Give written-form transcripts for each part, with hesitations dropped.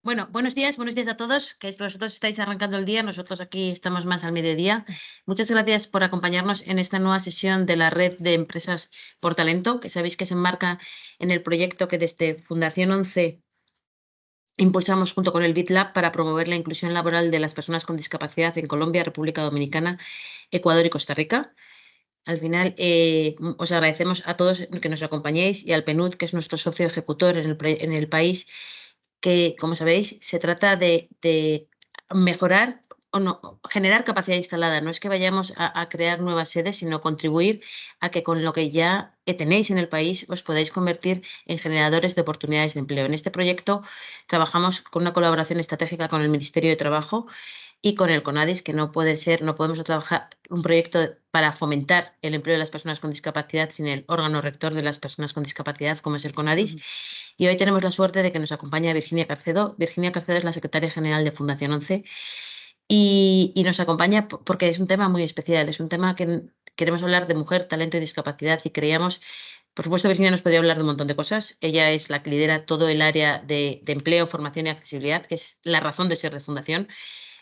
Bueno, buenos días a todos, que vosotros estáis arrancando el día, nosotros aquí estamos más al mediodía. Muchas gracias por acompañarnos en esta nueva sesión de la Red de Empresas por Talento, que sabéis que se enmarca en el proyecto que desde Fundación 11 impulsamos junto con el BitLab para promover la inclusión laboral de las personas con discapacidad en Colombia, República Dominicana, Ecuador y Costa Rica. Al final, os agradecemos a todos que nos acompañéis y al PNUD, que es nuestro socio ejecutor en el país, que, como sabéis, se trata de mejorar o no, generar capacidad instalada. No es que vayamos a crear nuevas sedes, sino contribuir a que con lo que ya tenéis en el país os podáis convertir en generadores de oportunidades de empleo. En este proyecto trabajamos con una colaboración estratégica con el Ministerio de Trabajo y con el CONADIS, que no puede ser, no podemos trabajar un proyecto para fomentar el empleo de las personas con discapacidad sin el órgano rector de las personas con discapacidad, como es el CONADIS. Y hoy tenemos la suerte de que nos acompaña Virginia Carcedo. Virginia Carcedo es la secretaria general de Fundación 11 y nos acompaña porque es un tema muy especial, es un tema que queremos hablar de mujer, talento y discapacidad y creíamos, por supuesto, Virginia nos podría hablar de un montón de cosas. Ella es la que lidera todo el área de empleo, formación y accesibilidad, que es la razón de ser de Fundación.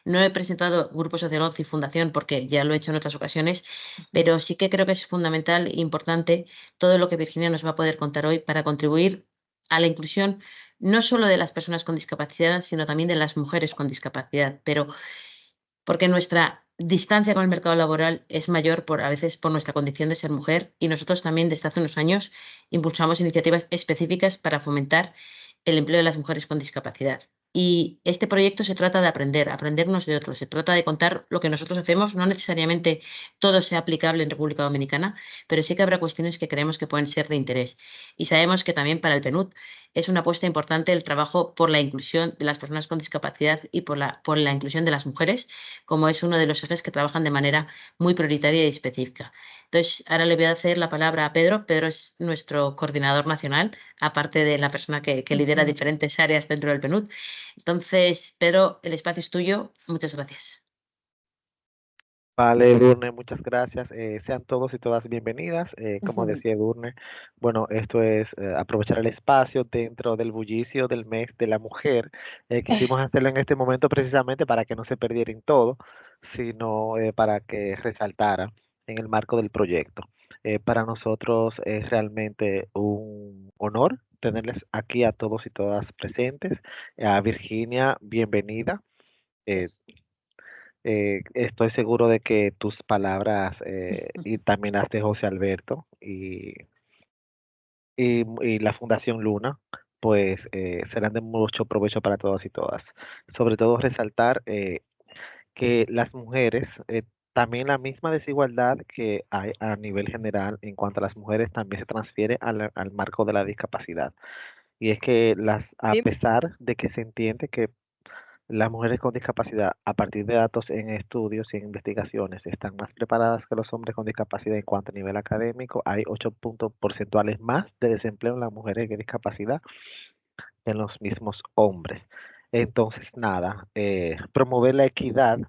No he presentado Grupo Social 11 y Fundación porque ya lo he hecho en otras ocasiones, pero sí que creo que es fundamental e importante todo lo que Virginia nos va a poder contar hoy para contribuir a la inclusión no solo de las personas con discapacidad, sino también de las mujeres con discapacidad, pero porque nuestra distancia con el mercado laboral es mayor a veces por nuestra condición de ser mujer y nosotros también desde hace unos años impulsamos iniciativas específicas para fomentar el empleo de las mujeres con discapacidad. Y este proyecto se trata de aprender unos de otros, se trata de contar lo que nosotros hacemos, no necesariamente todo sea aplicable en República Dominicana, pero sí que habrá cuestiones que creemos que pueden ser de interés. Y sabemos que también para el PNUD es una apuesta importante el trabajo por la inclusión de las personas con discapacidad y por la inclusión de las mujeres, como es uno de los ejes que trabajan de manera muy prioritaria y específica. Entonces, ahora le voy a hacer la palabra a Pedro. Pedro es nuestro coordinador nacional, aparte de la persona que lidera Ujú. diferentes áreas dentro del PNUD. Entonces, Pedro, el espacio es tuyo. Muchas gracias. Vale, Edurne, muchas gracias. Sean todos y todas bienvenidas. Como decía Edurne, bueno, esto es aprovechar el espacio dentro del bullicio del mes de la mujer. Quisimos hacerlo en este momento precisamente para que no se perdiera en todo, sino para que resaltara en el marco del proyecto. Para nosotros es realmente un honor tenerles aquí a todos y todas presentes. A Virginia, bienvenida. Eh, Estoy seguro de que tus palabras y también las de José Alberto y la Fundación Luna, pues serán de mucho provecho para todas y todas. Sobre todo resaltar que las mujeres, también la misma desigualdad que hay a nivel general en cuanto a las mujeres también se transfiere al marco de la discapacidad. Y es que a Sí, pesar de que se entiende que las mujeres con discapacidad, a partir de datos en estudios y en investigaciones, están más preparadas que los hombres con discapacidad en cuanto a nivel académico. Hay 8 puntos porcentuales más de desempleo en las mujeres con discapacidad en los mismos hombres. Entonces, nada, promover la equidad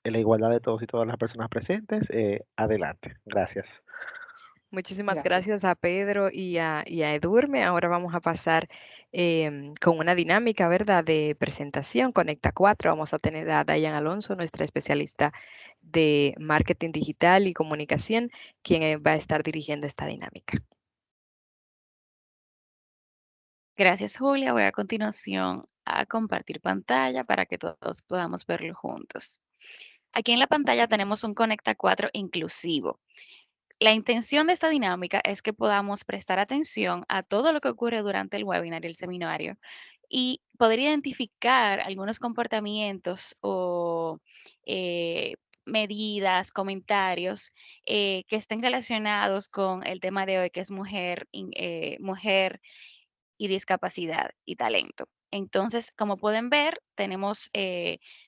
y la igualdad de todos y todas las personas presentes. Adelante. Gracias. muchísimas gracias a Pedro y a Edurme. Ahora vamos a pasar con una dinámica, ¿verdad?, de presentación. Conecta 4. Vamos a tener a Dayan Alonso, nuestra especialista de marketing digital y comunicación, quien va a estar dirigiendo esta dinámica. Gracias, Julia. Voy a continuación a compartir pantalla para que todos podamos verlo juntos. Aquí en la pantalla tenemos un Conecta 4 inclusivo. La intención de esta dinámica es que podamos prestar atención a todo lo que ocurre durante el webinar y el seminario y poder identificar algunos comportamientos o eh, medidas, comentarios que estén relacionados con el tema de hoy, que es mujer y discapacidad y talento. Entonces, como pueden ver, tenemos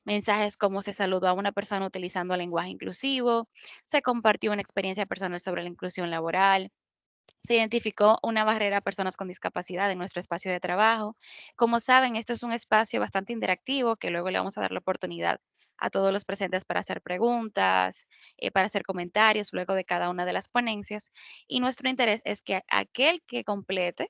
mensajes como se saludó a una persona utilizando lenguaje inclusivo, se compartió una experiencia personal sobre la inclusión laboral, se identificó una barrera a personas con discapacidad en nuestro espacio de trabajo. Como saben, esto es un espacio bastante interactivo que luego le vamos a dar la oportunidad a todos los presentes para hacer preguntas, para hacer comentarios luego de cada una de las ponencias. Y nuestro interés es que aquel que complete,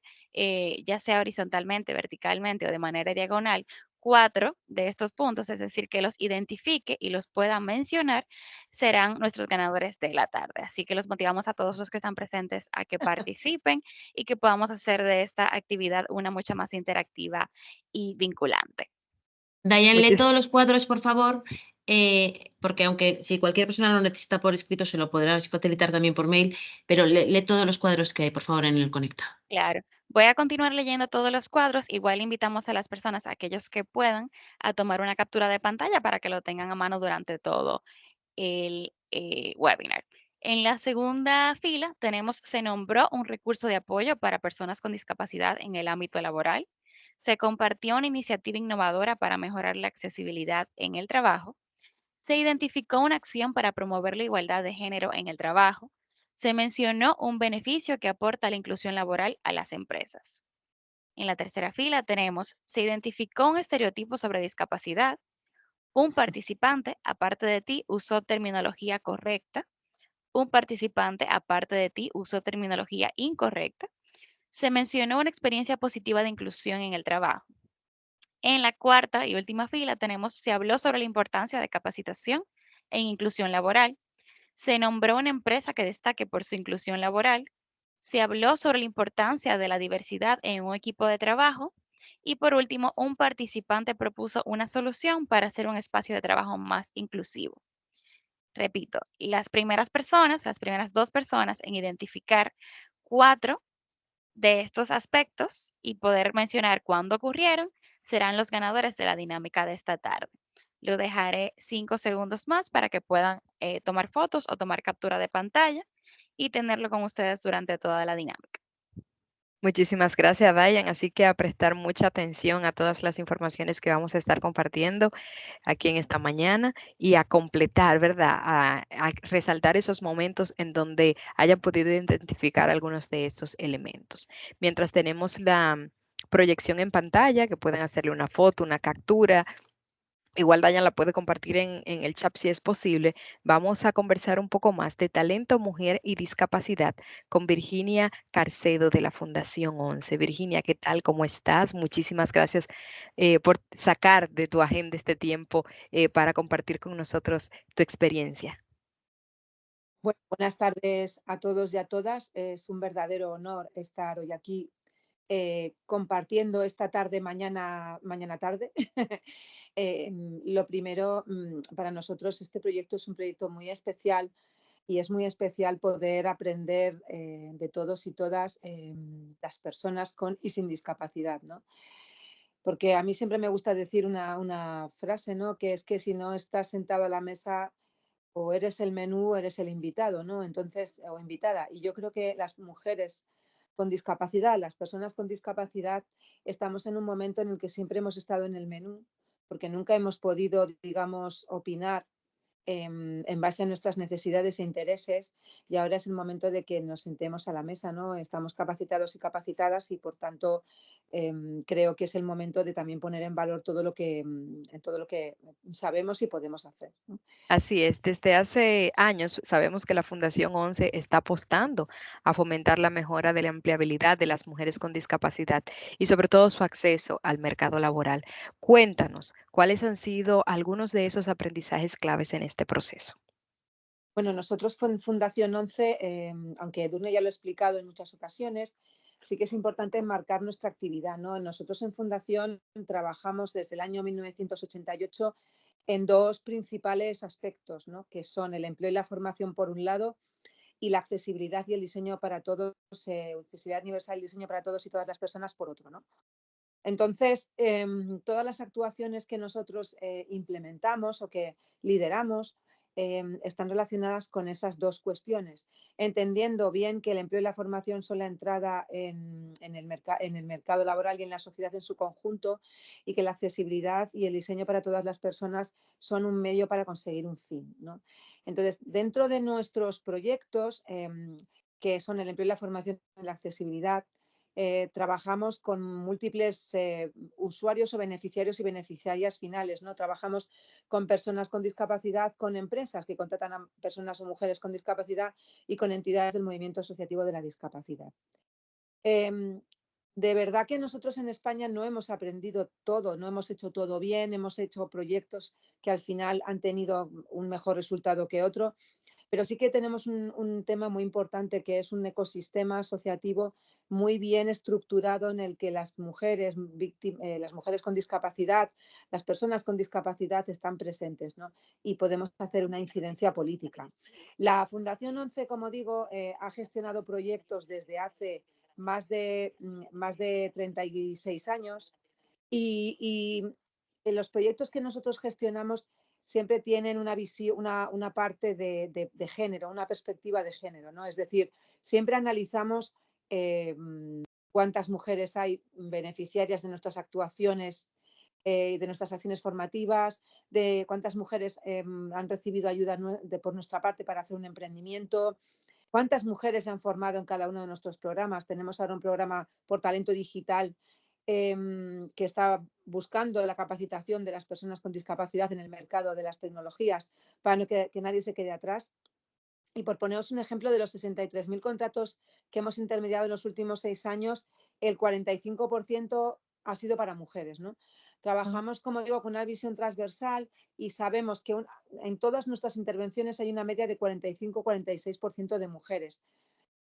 ya sea horizontalmente, verticalmente o de manera diagonal, 4 de estos puntos, es decir, que los identifique y los pueda mencionar, serán nuestros ganadores de la tarde. Así que los motivamos a todos los que están presentes a que participen y que podamos hacer de esta actividad una mucho más interactiva y vinculante. Dayan, lee Muchis- todos los cuadros, por favor, porque aunque si cualquier persona lo necesita por escrito, se lo podrás facilitar también por mail, pero lee todos los cuadros que hay, por favor, en el Conecta. Claro. Voy a continuar leyendo todos los cuadros. Igual invitamos a las personas, a aquellos que puedan, a tomar una captura de pantalla para que lo tengan a mano durante todo el webinar. En la segunda fila tenemos, se nombró un recurso de apoyo para personas con discapacidad en el ámbito laboral. Se compartió una iniciativa innovadora para mejorar la accesibilidad en el trabajo. Se identificó una acción para promover la igualdad de género en el trabajo. Se mencionó un beneficio que aporta la inclusión laboral a las empresas. En la tercera fila tenemos, se identificó un estereotipo sobre discapacidad. Un participante, aparte de ti, usó terminología correcta. Un participante, aparte de ti, usó terminología incorrecta. Se mencionó una experiencia positiva de inclusión en el trabajo. En la cuarta y última fila tenemos, se habló sobre la importancia de capacitación e inclusión laboral. Se nombró una empresa que destaque por su inclusión laboral. Se habló sobre la importancia de la diversidad en un equipo de trabajo. Y por último, un participante propuso una solución para hacer un espacio de trabajo más inclusivo. Repito, las primeras personas, las primeras 2 personas en identificar 4 de estos aspectos y poder mencionar cuándo ocurrieron, serán los ganadores de la dinámica de esta tarde. Lo dejaré 5 segundos más para que puedan tomar fotos o tomar captura de pantalla y tenerlo con ustedes durante toda la dinámica. Muchísimas gracias, Dayan. Así que a prestar mucha atención a todas las informaciones que vamos a estar compartiendo aquí en esta mañana y a completar, ¿verdad? A resaltar esos momentos en donde hayan podido identificar algunos de estos elementos. Mientras tenemos la proyección en pantalla, que pueden hacerle una foto, una captura. Igual Dayan la puede compartir en el chat si es posible. Vamos a conversar un poco más de talento, mujer y discapacidad con Virginia Carcedo de la Fundación 11. Virginia, ¿qué tal? ¿Cómo estás? Muchísimas gracias por sacar de tu agenda este tiempo para compartir con nosotros tu experiencia. Bueno, buenas tardes a todos y a todas. Es un verdadero honor estar hoy aquí compartiendo esta tarde, mañana tarde. Lo primero, para nosotros este proyecto es un proyecto muy especial y es muy especial poder aprender de todos y todas las personas con y sin discapacidad, ¿no? Porque a mí siempre me gusta decir una frase, ¿no? Que es que si no estás sentado a la mesa o eres el menú o eres el invitado, ¿no? Entonces, o invitada. Y yo creo que las mujeres con discapacidad, las personas con discapacidad, estamos en un momento en el que siempre hemos estado en el menú, porque nunca hemos podido, digamos, opinar en base a nuestras necesidades e intereses, y ahora es el momento de que nos sentemos a la mesa, ¿no? Estamos capacitados y capacitadas y por tanto creo que es el momento de también poner en valor todo lo que sabemos y podemos hacer, ¿no? Así es, desde hace años sabemos que la Fundación 11 está apostando a fomentar la mejora de la empleabilidad de las mujeres con discapacidad y sobre todo su acceso al mercado laboral. Cuéntanos, ¿cuáles han sido algunos de esos aprendizajes claves en este proceso? Bueno, nosotros en Fundación 11, aunque Edurne ya lo ha explicado en muchas ocasiones, sí que es importante enmarcar nuestra actividad, ¿no? Nosotros en Fundación trabajamos desde el año 1988 en dos principales aspectos, ¿no? Que son el empleo y la formación por un lado y la accesibilidad y el diseño para todos, accesibilidad universal y diseño para todos y todas las personas por otro, ¿no? Entonces, todas las actuaciones que nosotros implementamos o que lideramos están relacionadas con esas dos cuestiones, entendiendo bien que el empleo y la formación son la entrada en el mercado laboral y en la sociedad en su conjunto, y que la accesibilidad y el diseño para todas las personas son un medio para conseguir un fin, ¿no? Entonces, dentro de nuestros proyectos, que son el empleo y la formación y la accesibilidad, trabajamos con múltiples usuarios o beneficiarios y beneficiarias finales, ¿no? Trabajamos con personas con discapacidad, con empresas que contratan a personas o mujeres con discapacidad y con entidades del movimiento asociativo de la discapacidad. de verdad que nosotros en España no hemos aprendido todo, no hemos hecho todo bien, hemos hecho proyectos que al final han tenido un mejor resultado que otro, pero sí que tenemos un tema muy importante que es un ecosistema asociativo muy bien estructurado en el que las mujeres, las mujeres con discapacidad, las personas con discapacidad están presentes, ¿no? Y podemos hacer una incidencia política. La Fundación 11, como digo, ha gestionado proyectos desde hace más de 36 años y los proyectos que nosotros gestionamos siempre tienen una visión, una parte de género, una perspectiva de género, ¿no? Es decir, siempre analizamos cuántas mujeres hay beneficiarias de nuestras actuaciones, de nuestras acciones formativas, de cuántas mujeres han recibido ayuda por nuestra parte para hacer un emprendimiento, cuántas mujeres se han formado en cada uno de nuestros programas. Tenemos ahora un programa por talento digital que está buscando la capacitación de las personas con discapacidad en el mercado de las tecnologías para que nadie se quede atrás. Y por poneros un ejemplo, de los 63.000 contratos que hemos intermediado en los últimos 6 años, el 45% ha sido para mujeres, ¿no? Trabajamos, como digo, con una visión transversal y sabemos que en todas nuestras intervenciones hay una media de 45-46% de mujeres,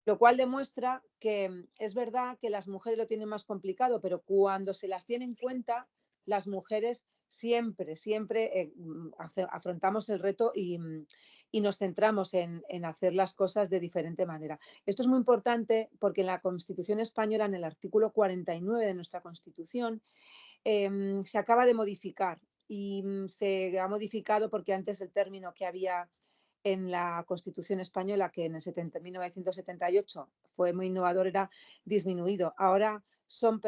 lo cual demuestra que es verdad que las mujeres lo tienen más complicado, pero cuando se las tiene en cuenta, las mujeres siempre afrontamos el reto y nos centramos en hacer las cosas de diferente manera. Esto es muy importante porque en la Constitución española, en el artículo 49 de nuestra Constitución, se acaba de modificar y se ha modificado porque antes el término que había en la Constitución española, que en el 1978 fue muy innovador, era disminuido. Ahora somos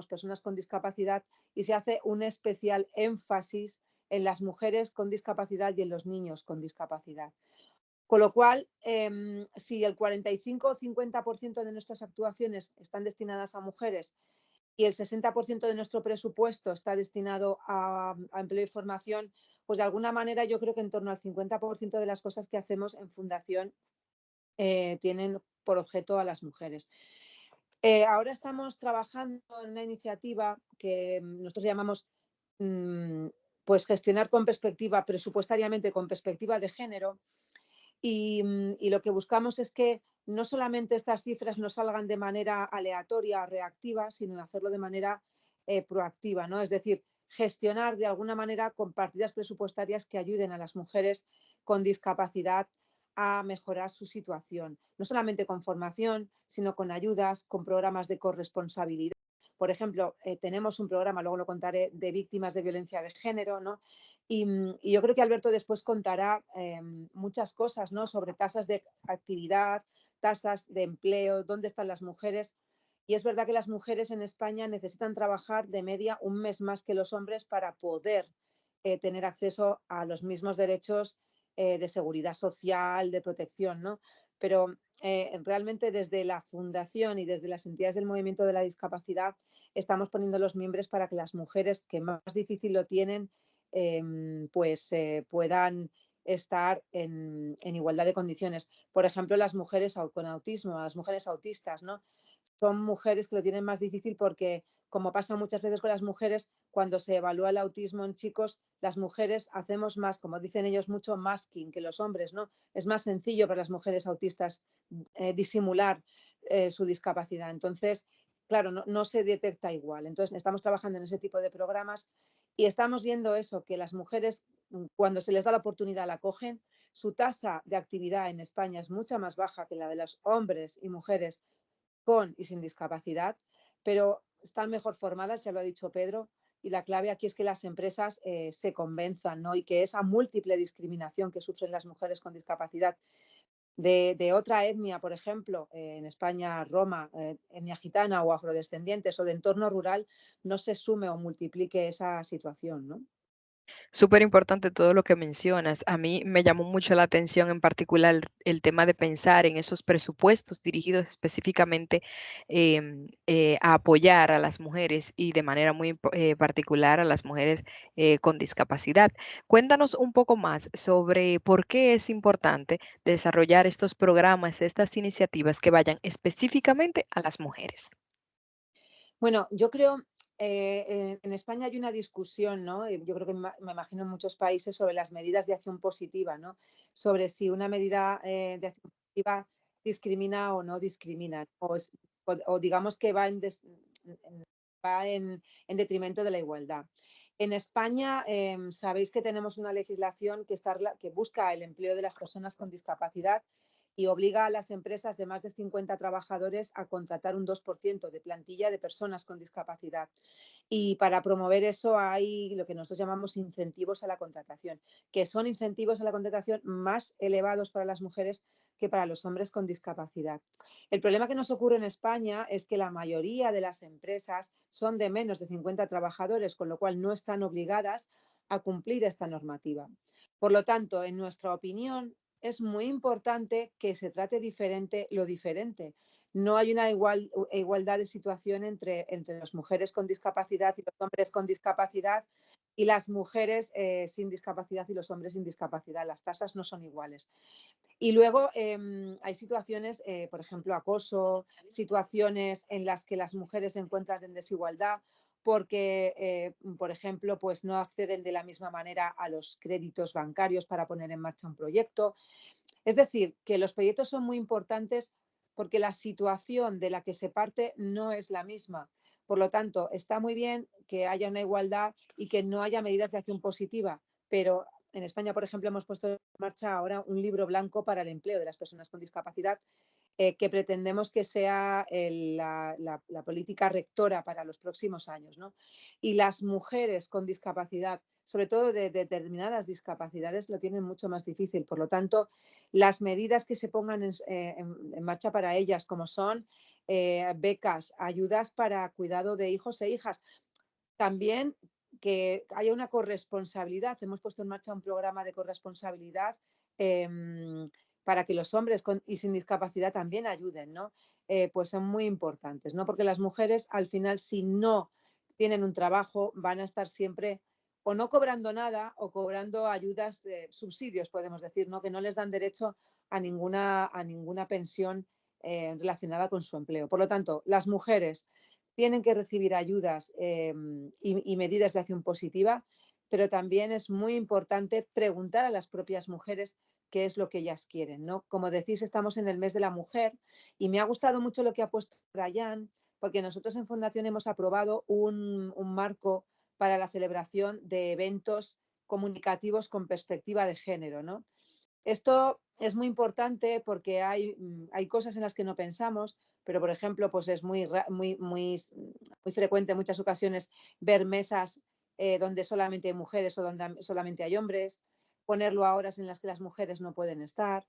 personas con discapacidad y se hace un especial énfasis en las mujeres con discapacidad y en los niños con discapacidad. Con lo cual, si el 45 o 50% de nuestras actuaciones están destinadas a mujeres y el 60% de nuestro presupuesto está destinado a empleo y formación, pues de alguna manera yo creo que en torno al 50% de las cosas que hacemos en fundación tienen por objeto a las mujeres. Ahora estamos trabajando en una iniciativa que nosotros llamamos pues gestionar con perspectiva, presupuestariamente con perspectiva de género, y lo que buscamos es que no solamente estas cifras no salgan de manera aleatoria, reactiva, sino hacerlo de manera proactiva, ¿no? Es decir, gestionar de alguna manera con partidas presupuestarias que ayuden a las mujeres con discapacidad a mejorar su situación, no solamente con formación, sino con ayudas, con programas de corresponsabilidad. Por ejemplo, tenemos un programa, luego lo contaré, de víctimas de violencia de género, ¿no? Y yo creo que Alberto después contará muchas cosas, ¿no? Sobre tasas de actividad, tasas de empleo, dónde están las mujeres. Y es verdad que las mujeres en España necesitan trabajar de media un mes más que los hombres para poder tener acceso a los mismos derechos de seguridad social, de protección, ¿no? Pero realmente desde la Fundación y desde las entidades del movimiento de la discapacidad estamos poniendo los mimbres para que las mujeres que más difícil lo tienen puedan estar en igualdad de condiciones. Por ejemplo, las mujeres con autismo, las mujeres autistas, ¿no? Son mujeres que lo tienen más difícil porque, como pasa muchas veces con las mujeres, cuando se evalúa el autismo en chicos, las mujeres hacemos más, como dicen ellos, mucho masking que los hombres, ¿no? Es más sencillo para las mujeres autistas disimular su discapacidad. Entonces, claro, no se detecta igual. Entonces, estamos trabajando en ese tipo de programas y estamos viendo eso, que las mujeres, cuando se les da la oportunidad, la cogen. Su tasa de actividad en España es mucha más baja que la de los hombres y mujeres con y sin discapacidad, pero están mejor formadas, ya lo ha dicho Pedro, y la clave aquí es que las empresas se convenzan, ¿no? Y que esa múltiple discriminación que sufren las mujeres con discapacidad de otra etnia, por ejemplo, en España, Roma, etnia gitana o afrodescendientes o de entorno rural, no se sume o multiplique esa situación, ¿no? Súper importante todo lo que mencionas. A mí me llamó mucho la atención en particular el tema de pensar en esos presupuestos dirigidos específicamente a apoyar a las mujeres y de manera muy particular a las mujeres con discapacidad. Cuéntanos un poco más sobre por qué es importante desarrollar estos programas, estas iniciativas que vayan específicamente a las mujeres. Bueno, yo creo, en España hay una discusión, ¿no? Yo creo que me imagino en muchos países sobre las medidas de acción positiva, ¿no? Sobre si una medida de acción positiva discrimina o no discrimina, o digamos que va en detrimento de la igualdad. En España, sabéis que tenemos una legislación que busca el empleo de las personas con discapacidad y obliga a las empresas de más de 50 trabajadores a contratar un 2% de plantilla de personas con discapacidad. Y para promover eso hay lo que nosotros llamamos incentivos a la contratación, que son incentivos a la contratación más elevados para las mujeres que para los hombres con discapacidad. El problema que nos ocurre en España es que la mayoría de las empresas son de menos de 50 trabajadores, con lo cual no están obligadas a cumplir esta normativa. Por lo tanto, en nuestra opinión, es muy importante que se trate diferente lo diferente. No hay una igualdad de situación entre las mujeres con discapacidad y los hombres con discapacidad y las mujeres sin discapacidad y los hombres sin discapacidad. Las tasas no son iguales. Y luego hay situaciones, por ejemplo, acoso, situaciones en las que las mujeres se encuentran en desigualdad porque, por ejemplo, pues no acceden de la misma manera a los créditos bancarios para poner en marcha un proyecto. Es decir, que los proyectos son muy importantes porque la situación de la que se parte no es la misma. Por lo tanto, está muy bien que haya una igualdad y que no haya medidas de acción positiva, pero en España, por ejemplo, hemos puesto en marcha ahora un libro blanco para el empleo de las personas con discapacidad que pretendemos que sea la política rectora para los próximos años, ¿no? Y las mujeres con discapacidad, sobre todo de determinadas discapacidades, lo tienen mucho más difícil. Por lo tanto, las medidas que se pongan en marcha para ellas, como son becas, ayudas para cuidado de hijos e hijas, también que haya una corresponsabilidad. Hemos puesto en marcha un programa de corresponsabilidad para que los hombres y sin discapacidad también ayuden, ¿no? Pues son muy importantes, ¿no? Porque las mujeres, al final, si no tienen un trabajo, van a estar siempre o no cobrando nada o cobrando ayudas, subsidios, podemos decir, ¿no? Que no les dan derecho a ninguna pensión relacionada con su empleo. Por lo tanto, las mujeres tienen que recibir ayudas y medidas de acción positiva, pero también es muy importante preguntar a las propias mujeres qué es lo que ellas quieren, ¿no? Como decís, estamos en el mes de la mujer y me ha gustado mucho lo que ha puesto Dayan, porque nosotros en Fundación hemos aprobado un marco para la celebración de eventos comunicativos con perspectiva de género, ¿no? Esto es muy importante porque hay cosas en las que no pensamos, pero por ejemplo, pues es muy frecuente en muchas ocasiones ver mesas donde solamente hay mujeres o donde solamente hay hombres, ponerlo a horas en las que las mujeres no pueden estar.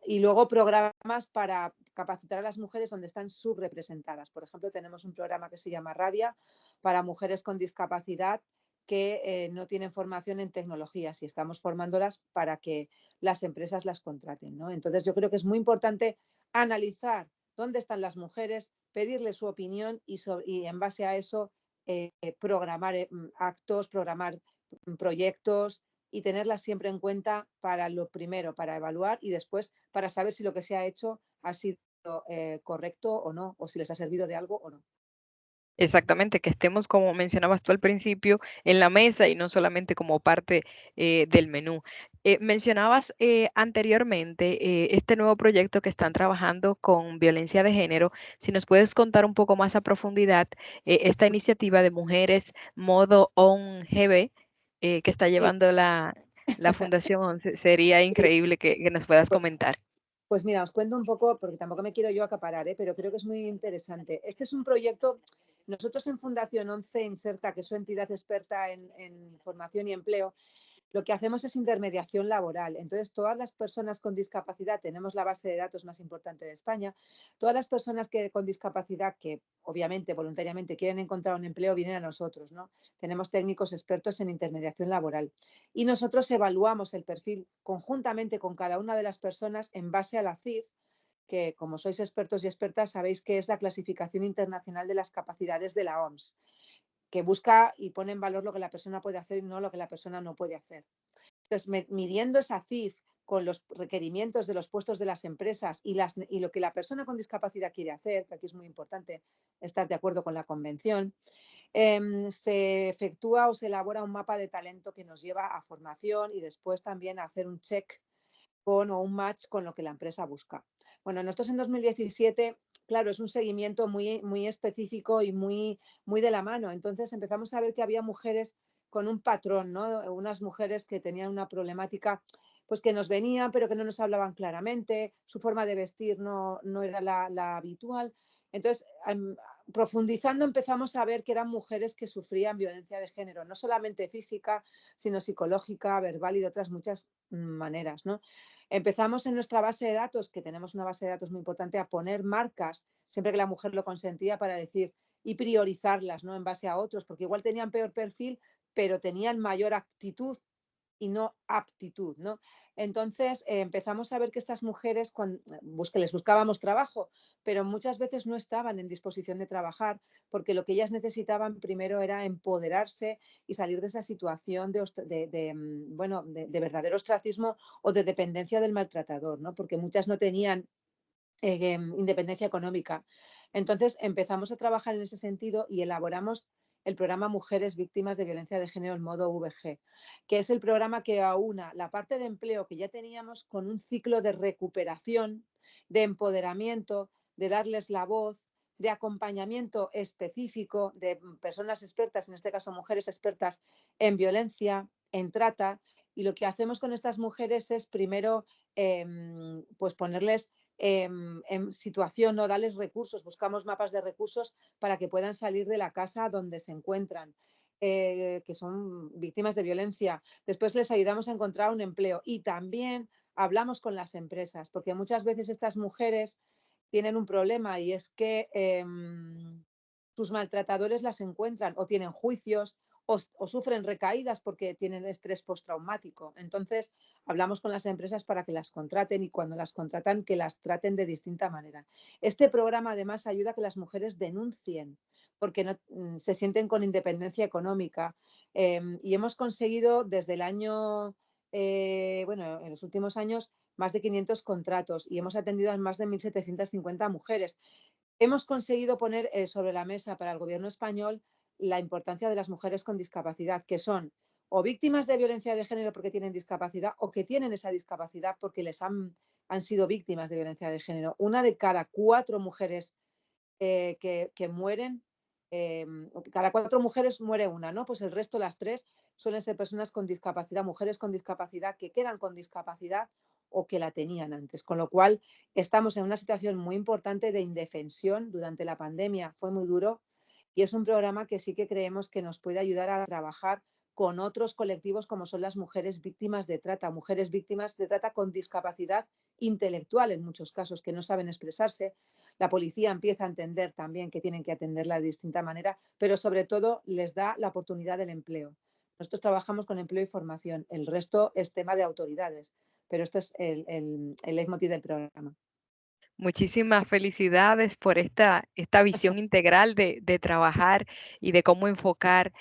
Y luego programas para capacitar a las mujeres donde están subrepresentadas. Por ejemplo, tenemos un programa que se llama Radia para mujeres con discapacidad que no tienen formación en tecnologías y estamos formándolas para que las empresas las contraten, ¿no? Entonces, yo creo que es muy importante analizar dónde están las mujeres, pedirles su opinión y en base a eso programar actos, programar proyectos y tenerlas siempre en cuenta para lo primero, para evaluar y después para saber si lo que se ha hecho ha sido correcto o no, o si les ha servido de algo o no. Exactamente, que estemos, como mencionabas tú al principio, en la mesa y no solamente como parte del menú. Mencionabas anteriormente este nuevo proyecto que están trabajando con violencia de género. Si nos puedes contar un poco más a profundidad esta iniciativa de Mujeres Modo On GB que está Sí, llevando la Fundación 11, sería sí. increíble que nos puedas Pues, comentar. pues mira, os cuento un poco, porque tampoco me quiero yo acaparar, pero creo que es muy interesante. Este es un proyecto, nosotros en Fundación 11 Inserta, que es su entidad experta en formación y empleo, lo que hacemos es intermediación laboral. Entonces, todas las personas con discapacidad, tenemos la base de datos más importante de España, todas las personas con discapacidad que obviamente voluntariamente quieren encontrar un empleo vienen a nosotros, ¿no? Tenemos técnicos expertos en intermediación laboral y nosotros evaluamos el perfil conjuntamente con cada una de las personas en base a la CIF, que como sois expertos y expertas sabéis que es la clasificación internacional de las capacidades de la OMS, que busca y pone en valor lo que la persona puede hacer y no lo que la persona no puede hacer. Entonces, midiendo esa CIF con los requerimientos de los puestos de las empresas y lo que la persona con discapacidad quiere hacer, que aquí es muy importante estar de acuerdo con la convención, se efectúa o se elabora un mapa de talento que nos lleva a formación y después también a hacer un check o un match con lo que la empresa busca. Bueno, nosotros en 2017, claro, es un seguimiento muy, muy específico y muy, muy de la mano. Entonces empezamos a ver que había mujeres con un patrón, ¿no? Unas mujeres que tenían una problemática, pues que nos venían, pero que no nos hablaban claramente, su forma de vestir no era la habitual. Entonces, profundizando empezamos a ver que eran mujeres que sufrían violencia de género, no solamente física, sino psicológica, verbal y de otras muchas maneras, ¿no? Empezamos en nuestra base de datos, que tenemos una base de datos muy importante, a poner marcas, siempre que la mujer lo consentía, para decir y priorizarlas, ¿no? En base a otros, porque igual tenían peor perfil, pero tenían mayor actitud y no aptitud, ¿no? Entonces empezamos a ver que estas mujeres, les buscábamos trabajo, pero muchas veces no estaban en disposición de trabajar, porque lo que ellas necesitaban primero era empoderarse y salir de esa situación de verdadero ostracismo o de dependencia del maltratador, ¿no? Porque muchas no tenían independencia económica. Entonces empezamos a trabajar en ese sentido y elaboramos el programa Mujeres Víctimas de Violencia de Género en modo VG, que es el programa que aúna la parte de empleo que ya teníamos con un ciclo de recuperación, de empoderamiento, de darles la voz, de acompañamiento específico de personas expertas, en este caso mujeres expertas en violencia, en trata, y lo que hacemos con estas mujeres es primero pues ponerles en situación, no darles recursos, buscamos mapas de recursos para que puedan salir de la casa donde se encuentran, que son víctimas de violencia. Después les ayudamos a encontrar un empleo y también hablamos con las empresas, porque muchas veces estas mujeres tienen un problema y es que sus maltratadores las encuentran o tienen juicios o sufren recaídas porque tienen estrés postraumático. Entonces, hablamos con las empresas para que las contraten y cuando las contratan que las traten de distinta manera. Este programa además ayuda a que las mujeres denuncien porque no, se sienten con independencia económica y hemos conseguido desde el año, en los últimos años, más de 500 contratos y hemos atendido a más de 1.750 mujeres. Hemos conseguido poner sobre la mesa para el gobierno español la importancia de las mujeres con discapacidad, que son o víctimas de violencia de género porque tienen discapacidad o que tienen esa discapacidad porque han sido víctimas de violencia de género. Una de cada 4 mujeres que mueren, cada 4 mujeres muere una, ¿no? Pues el resto, las 3, suelen ser personas con discapacidad, mujeres con discapacidad que quedan con discapacidad o que la tenían antes. Con lo cual, estamos en una situación muy importante de indefensión durante la pandemia. Fue muy duro y es un programa que sí que creemos que nos puede ayudar a trabajar con otros colectivos como son las mujeres víctimas de trata con discapacidad intelectual en muchos casos, que no saben expresarse. La policía empieza a entender también que tienen que atenderla de distinta manera, pero sobre todo les da la oportunidad del empleo. Nosotros trabajamos con empleo y formación, el resto es tema de autoridades, pero esto es el leitmotiv del programa. Muchísimas felicidades por esta visión integral de trabajar y de cómo enfocar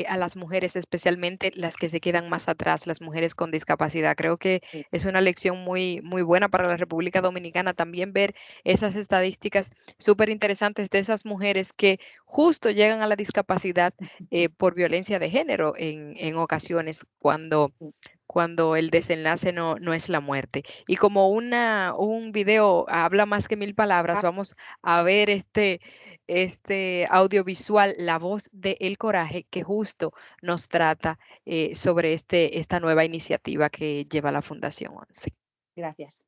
a las mujeres, especialmente las que se quedan más atrás, las mujeres con discapacidad. Creo que Sí. es una lección muy, muy buena para la República Dominicana también ver esas estadísticas súper interesantes de esas mujeres que justo llegan a la discapacidad por violencia de género en ocasiones cuando el desenlace no es la muerte. Y como un video habla más que 1000 palabras, vamos a ver este audiovisual, La Voz de El Coraje, que justo nos trata sobre esta nueva iniciativa que lleva la Fundación 11. Gracias.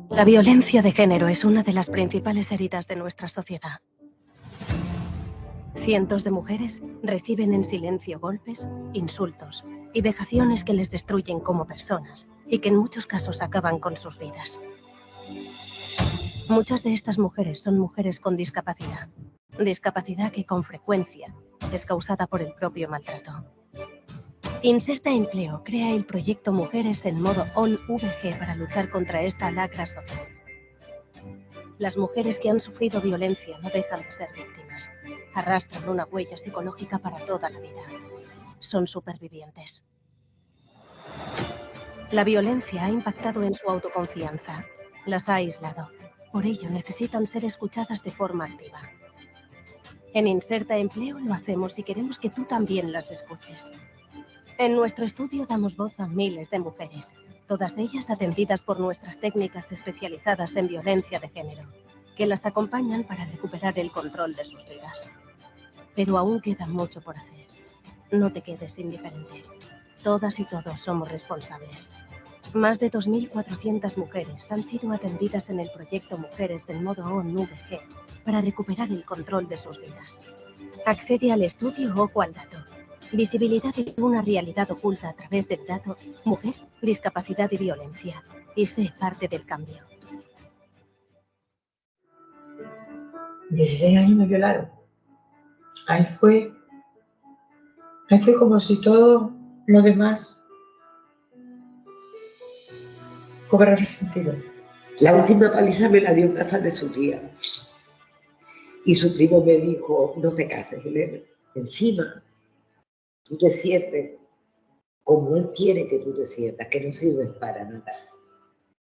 La violencia de género es una de las principales heridas de nuestra sociedad. Cientos de mujeres reciben en silencio golpes, insultos y vejaciones que les destruyen como personas y que en muchos casos acaban con sus vidas. Muchas de estas mujeres son mujeres con discapacidad que con frecuencia es causada por el propio maltrato. Inserta Empleo crea el proyecto Mujeres en modo ON VG para luchar contra esta lacra social. Las mujeres que han sufrido violencia no dejan de ser víctimas. Arrastran una huella psicológica para toda la vida. Son supervivientes. La violencia ha impactado en su autoconfianza. Las ha aislado. Por ello necesitan ser escuchadas de forma activa. En Inserta Empleo lo hacemos y queremos que tú también las escuches. En nuestro estudio damos voz a miles de mujeres, todas ellas atendidas por nuestras técnicas especializadas en violencia de género, que las acompañan para recuperar el control de sus vidas. Pero aún queda mucho por hacer. No te quedes indiferente. Todas y todos somos responsables. Más de 2.400 mujeres han sido atendidas en el proyecto Mujeres en Modo ONVG para recuperar el control de sus vidas. Accede al estudio Ojo al Dato. Visibilidad de una realidad oculta a través del dato, mujer, discapacidad y violencia. Y sé parte del cambio. 16 años me violaron. Ahí fue como si todo lo demás cobrara sentido. La última paliza me la dio en casa de su tía. Y su primo me dijo, no te cases, Elena. Encima, tú te sientes como él quiere que tú te sientas, que no sirves para nada.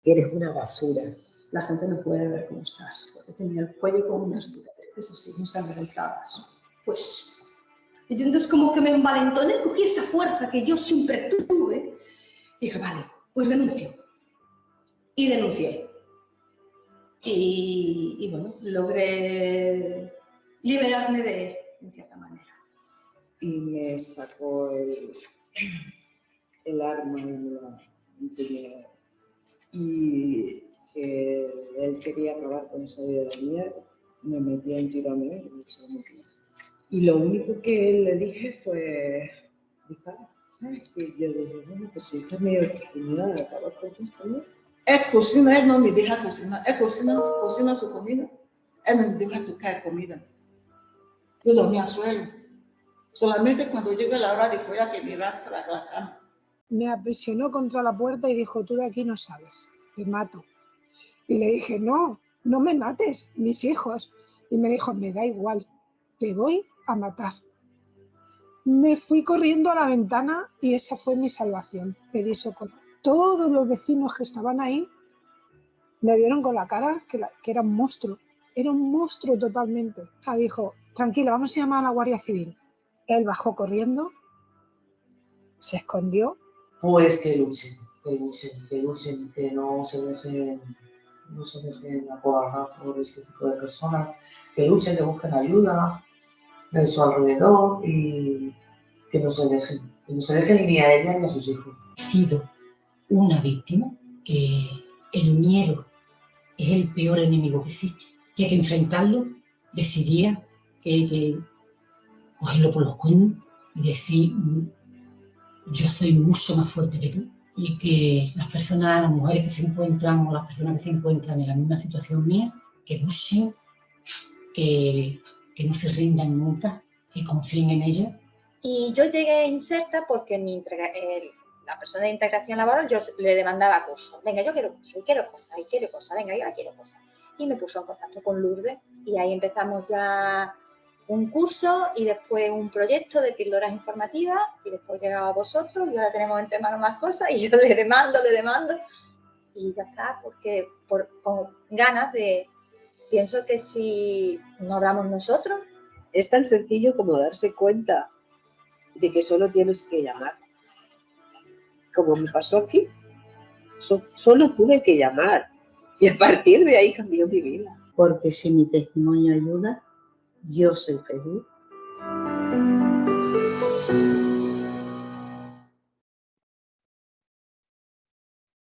Que eres una basura. La gente no puede ver cómo estás, porque tenía el cuello con unas cicatrices así ensangrentadas. Pues, y yo entonces como que me envalentoné, cogí esa fuerza que yo siempre tuve, y dije, vale, pues denuncio. Y denuncié. Y bueno, logré liberarme de él, en cierta manera. Y me sacó el arma en la empuñadura. Y que él quería acabar con esa vida de mierda. Me metía un tiro a mí y se lo metía. Y lo único que le dije fue, dispara, ¿sabes? Y yo dije, bueno, pues si esta es mi oportunidad de acabar con todo esto también. Él cocina, él no me deja cocinar. Él cocina su comida. Él no me deja tocar comida. Yo dormía al suelo. Solamente cuando llega la hora de fuera que me rastra a la cama. Me aprisionó contra la puerta y dijo, tú de aquí no sales, te mato. Y le dije, no, no me mates, mis hijos. Y me dijo, me da igual, te voy a matar. Me fui corriendo a la ventana y esa fue mi salvación. Pedí socorro. Todos los vecinos que estaban ahí me vieron con la cara que era un monstruo totalmente. O sea, dijo, tranquila, vamos a llamar a la Guardia Civil. Él bajó corriendo, se escondió. Pues que luchen, que no se dejen acobardar por este tipo de personas, que luchen, que busquen ayuda de su alrededor y que no se dejen ni a ella ni a sus hijos. He sido una víctima, que el miedo es el peor enemigo que existe. Y hay que enfrentarlo, decidía que cogerlo por los cuernos y decir, yo soy mucho más fuerte que tú. Y que las mujeres que se encuentran o las personas que se encuentran en la misma situación mía, que luchen, que no se rindan nunca, que confíen en ella. Y yo llegué a Inserta porque la persona de integración laboral, yo le demandaba cursos. Venga, yo quiero cursos, y quiero cosas, venga, yo ahora quiero cosas. Y me puso en contacto con Lourdes y ahí empezamos ya un curso y después un proyecto de píldoras informativas y después llegaba a vosotros y ahora tenemos entre manos más cosas y yo le demando y ya está, porque con ganas de, pienso que si no hablamos nosotros. Es tan sencillo como darse cuenta de que solo tienes que llamar. Como me pasó aquí, solo tuve que llamar y a partir de ahí cambió mi vida. Porque si mi testimonio ayuda, yo soy feliz.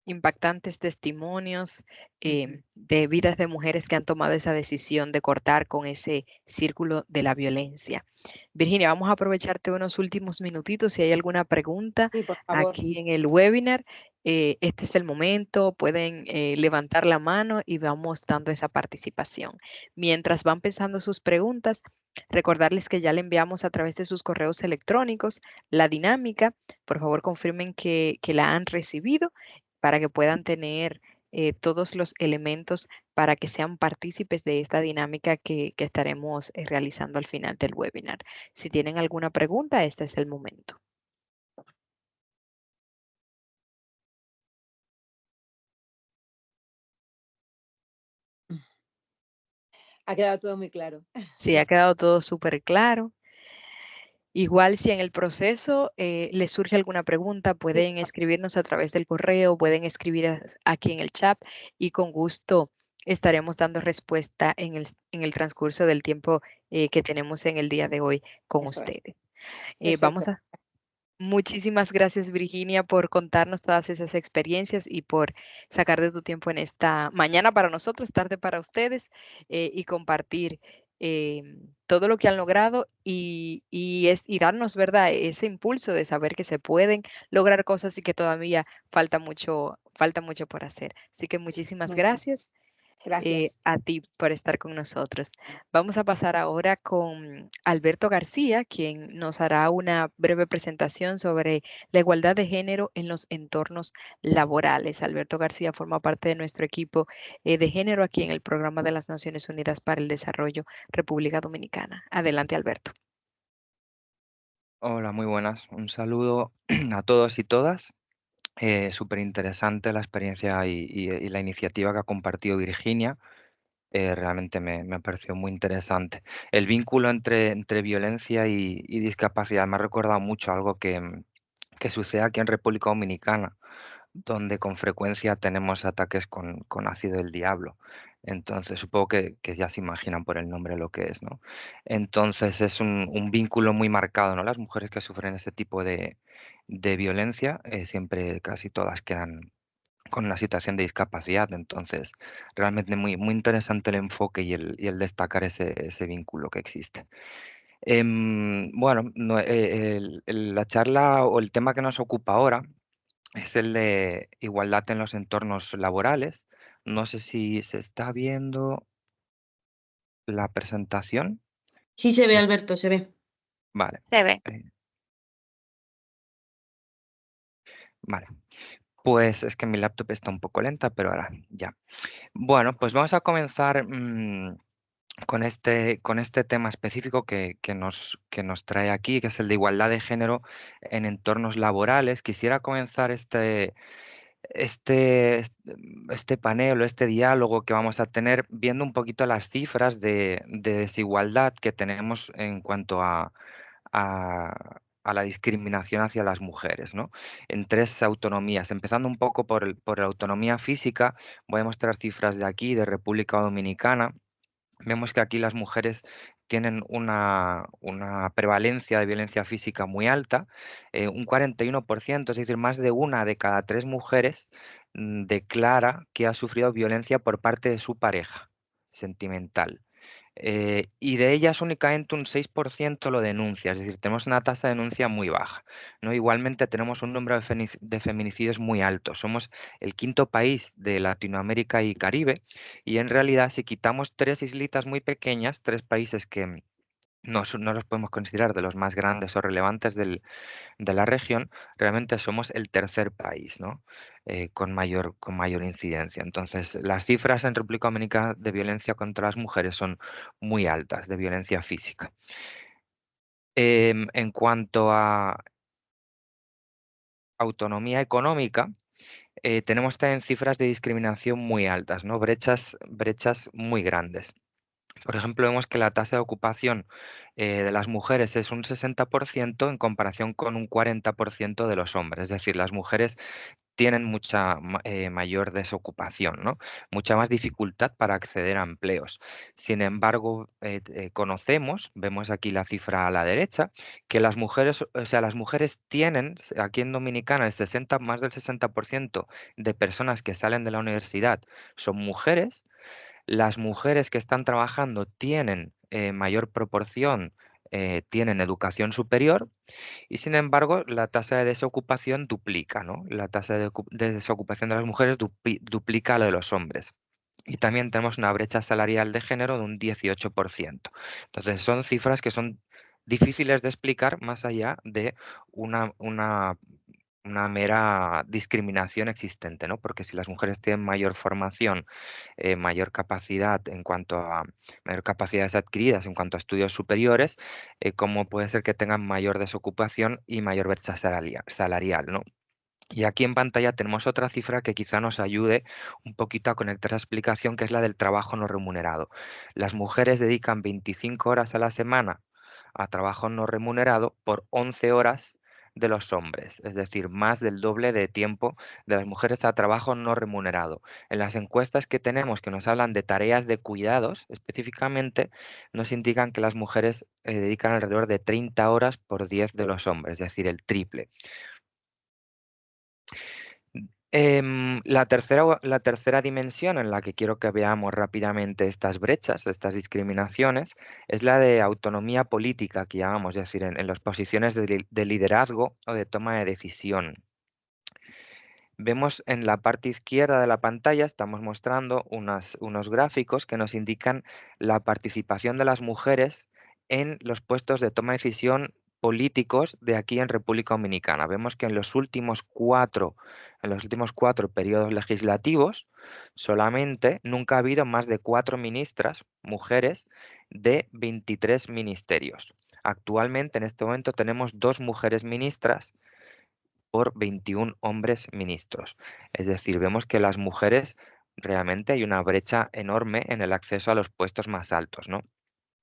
Impactantes testimonios de vidas de mujeres que han tomado esa decisión de cortar con ese círculo de la violencia. Virginia, vamos a aprovecharte unos últimos minutitos. Si hay alguna pregunta aquí en el webinar, este es el momento, pueden levantar la mano y vamos dando esa participación. Mientras van pensando sus preguntas, recordarles que ya le enviamos a través de sus correos electrónicos la dinámica. Por favor, confirmen que la han recibido para que puedan tener todos los elementos para que sean partícipes de esta dinámica que estaremos realizando al final del webinar. Si tienen alguna pregunta, este es el momento. Ha quedado todo muy claro. Sí, ha quedado todo súper claro. Igual si en el proceso les surge alguna pregunta, pueden escribirnos a través del correo, pueden escribir aquí en el chat y con gusto estaremos dando respuesta en el transcurso del tiempo que tenemos en el día de hoy con Eso es. ustedes. Perfecto. Muchísimas gracias, Virginia, por contarnos todas esas experiencias y por sacar de tu tiempo en esta mañana para nosotros, tarde para ustedes, y compartir todo lo que han logrado y darnos, ¿verdad?, ese impulso de saber que se pueden lograr cosas y que todavía falta mucho por hacer. Así que muchísimas Muy bien. gracias. Gracias. A ti por estar con nosotros. Vamos a pasar ahora con Alberto García, quien nos hará una breve presentación sobre la igualdad de género en los entornos laborales. Alberto García forma parte de nuestro equipo de género aquí en el Programa de las Naciones Unidas para el Desarrollo, República Dominicana. Adelante, Alberto. Hola, muy buenas. Un saludo a todos y todas. Súper interesante la experiencia y la iniciativa que ha compartido Virginia. Realmente me ha parecido muy interesante. El vínculo entre violencia y discapacidad me ha recordado mucho algo que sucede aquí en República Dominicana, donde con frecuencia tenemos ataques con ácido del diablo. Entonces, supongo que ya se imaginan por el nombre lo que es, ¿no? Entonces, es un vínculo muy marcado, ¿no? Las mujeres que sufren ese tipo de violencia, siempre casi todas quedan con una situación de discapacidad. Entonces, realmente muy interesante el enfoque y el destacar ese vínculo que existe. Bueno, la charla o el tema que nos ocupa ahora es el de igualdad en los entornos laborales. No sé si se está viendo la presentación. Sí se ve, Alberto, se ve. Vale. Se ve. Vale. Pues es que mi laptop está un poco lenta, pero ahora ya. Bueno, pues vamos a comenzar con este tema específico que nos trae aquí, que es el de igualdad de género en entornos laborales. Quisiera comenzar este panel o este diálogo que vamos a tener viendo un poquito las cifras de desigualdad que tenemos en cuanto a la discriminación hacia las mujeres, ¿no? En 3 autonomías. Empezando un poco por la autonomía física, voy a mostrar cifras de aquí, de República Dominicana. Vemos que aquí las mujeres tienen una prevalencia de violencia física muy alta, un 41%, es decir, más de 1 de cada 3 mujeres declara que ha sufrido violencia por parte de su pareja sentimental. Y de ellas únicamente un 6% lo denuncia, es decir, tenemos una tasa de denuncia muy baja, ¿no? Igualmente tenemos un número de feminicidios muy alto. Somos el 5.º país de Latinoamérica y Caribe, y en realidad si quitamos 3 islitas muy pequeñas, 3 países que no los podemos considerar de los más grandes o relevantes de la región, realmente somos el 3.er país, ¿no? Con mayor incidencia. Entonces, las cifras en República Dominicana de violencia contra las mujeres son muy altas, de violencia física. En cuanto a autonomía económica, tenemos también cifras de discriminación muy altas, ¿no? Brechas muy grandes. Por ejemplo, vemos que la tasa de ocupación de las mujeres es un 60% en comparación con un 40% de los hombres. Es decir, las mujeres tienen mucha mayor desocupación, ¿no? Mucha más dificultad para acceder a empleos. Sin embargo, vemos aquí la cifra a la derecha, que las mujeres tienen, aquí en Dominicana, más del 60% de personas que salen de la universidad son mujeres. Las mujeres que están trabajando tienen mayor proporción, tienen educación superior, y sin embargo la tasa de desocupación duplica, ¿no? La tasa de desocupación de las mujeres duplica lo de los hombres. Y también tenemos una brecha salarial de género de un 18%. Entonces son cifras que son difíciles de explicar más allá de una una mera discriminación existente, ¿no? Porque si las mujeres tienen mayor formación, mayor capacidad en cuanto a mayor capacidades adquiridas en cuanto a estudios superiores, ¿cómo puede ser que tengan mayor desocupación y mayor brecha salarial, ¿no? Y aquí en pantalla tenemos otra cifra que quizá nos ayude un poquito a conectar la explicación, que es la del trabajo no remunerado. Las mujeres dedican 25 horas a la semana a trabajo no remunerado por 11 horas de los hombres, es decir, más del doble de tiempo de las mujeres a trabajo no remunerado. En las encuestas que tenemos que nos hablan de tareas de cuidados, específicamente, nos indican que las mujeres dedican alrededor de 30 horas por 10 de los hombres, es decir, el triple. La tercera dimensión en la que quiero que veamos rápidamente estas brechas, estas discriminaciones, es la de autonomía política que llamamos, es decir, en las posiciones de liderazgo o de toma de decisión. Vemos en la parte izquierda de la pantalla, estamos mostrando unos gráficos que nos indican la participación de las mujeres en los puestos de toma de decisión políticos de aquí en República Dominicana. Vemos que en los últimos cuatro periodos legislativos, solamente nunca ha habido más de 4 ministras, mujeres, de 23 ministerios. Actualmente, en este momento, tenemos 2 mujeres ministras por 21 hombres ministros. Es decir, vemos que las mujeres realmente hay una brecha enorme en el acceso a los puestos más altos, ¿no?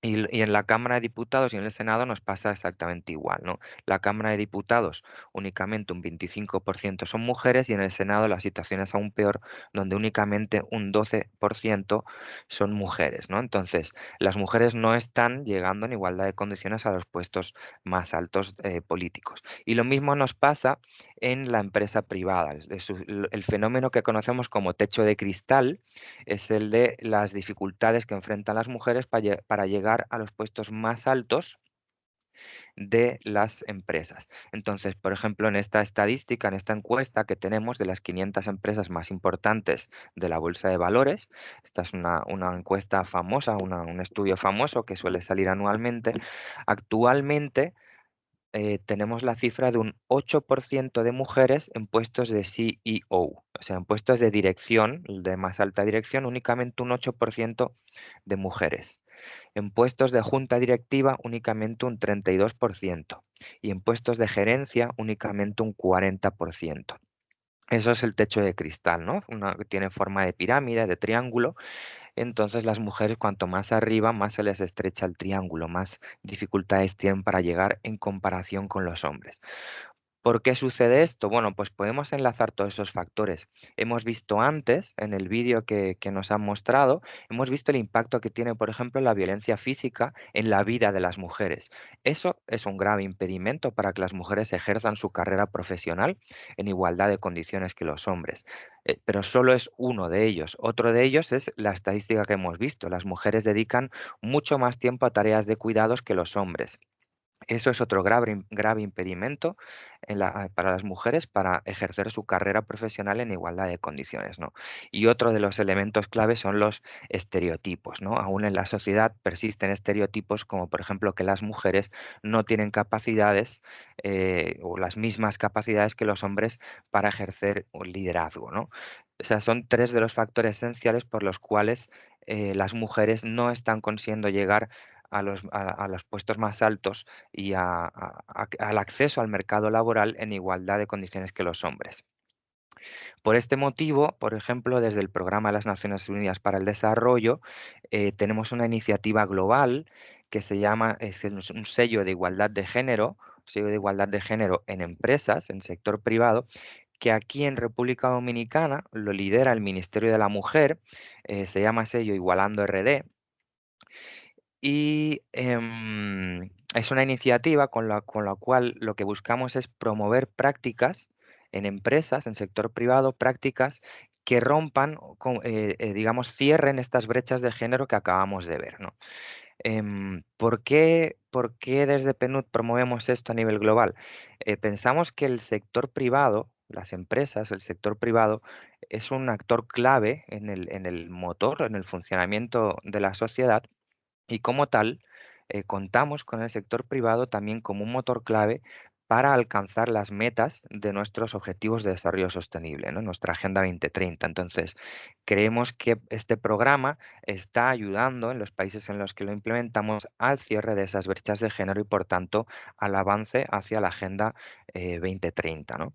Y en la Cámara de Diputados y en el Senado nos pasa exactamente igual, ¿no? La Cámara de Diputados únicamente un 25% son mujeres y en el Senado la situación es aún peor, donde únicamente un 12% son mujeres, ¿no? Entonces, las mujeres no están llegando en igualdad de condiciones a los puestos más altos políticos. Y lo mismo nos pasa en la empresa privada. El fenómeno que conocemos como techo de cristal es el de las dificultades que enfrentan las mujeres para llegar a los puestos más altos de las empresas. Entonces, por ejemplo, en esta estadística, en esta encuesta que tenemos de las 500 empresas más importantes de la Bolsa de Valores, esta es una encuesta famosa, un estudio famoso que suele salir anualmente, actualmente tenemos la cifra de un 8% de mujeres en puestos de CEO, o sea, en puestos de dirección, de más alta dirección, únicamente un 8% de mujeres. En puestos de junta directiva, únicamente un 32%. Y en puestos de gerencia, únicamente un 40%. Eso es el techo de cristal, ¿no? Tiene forma de pirámide, de triángulo. Entonces las mujeres cuanto más arriba, más se les estrecha el triángulo, más dificultades tienen para llegar en comparación con los hombres. ¿Por qué sucede esto? Bueno, pues podemos enlazar todos esos factores. Hemos visto antes, en el vídeo que nos han mostrado, hemos visto el impacto que tiene, por ejemplo, la violencia física en la vida de las mujeres. Eso es un grave impedimento para que las mujeres ejerzan su carrera profesional en igualdad de condiciones que los hombres. Pero solo es uno de ellos. Otro de ellos es la estadística que hemos visto. Las mujeres dedican mucho más tiempo a tareas de cuidados que los hombres. Eso es otro grave impedimento para las mujeres para ejercer su carrera profesional en igualdad de condiciones, ¿no? Y otro de los elementos claves son los estereotipos, ¿no? Aún en la sociedad persisten estereotipos como, por ejemplo, que las mujeres no tienen capacidades o las mismas capacidades que los hombres para ejercer un liderazgo, ¿no? O sea, son 3 de los factores esenciales por los cuales las mujeres no están consiguiendo llegar a los puestos más altos y al acceso al mercado laboral en igualdad de condiciones que los hombres. Por este motivo, por ejemplo, desde el Programa de las Naciones Unidas para el Desarrollo, tenemos una iniciativa global que se llama, es un sello de igualdad de género, en empresas, en sector privado, que aquí en República Dominicana lo lidera el Ministerio de la Mujer, se llama sello Igualando RD. Y es una iniciativa con la cual lo que buscamos es promover prácticas en empresas, en sector privado, prácticas que rompan, digamos, cierren estas brechas de género que acabamos de ver, ¿no? ¿Por qué desde PNUD promovemos esto a nivel global? Pensamos que el sector privado, las empresas, el sector privado, es un actor clave en el motor, en el funcionamiento de la sociedad. Y como tal, contamos con el sector privado también como un motor clave para alcanzar las metas de nuestros objetivos de desarrollo sostenible, ¿no? Nuestra Agenda 2030. Entonces, creemos que este programa está ayudando en los países en los que lo implementamos al cierre de esas brechas de género y, por tanto, al avance hacia la Agenda 2030, ¿no?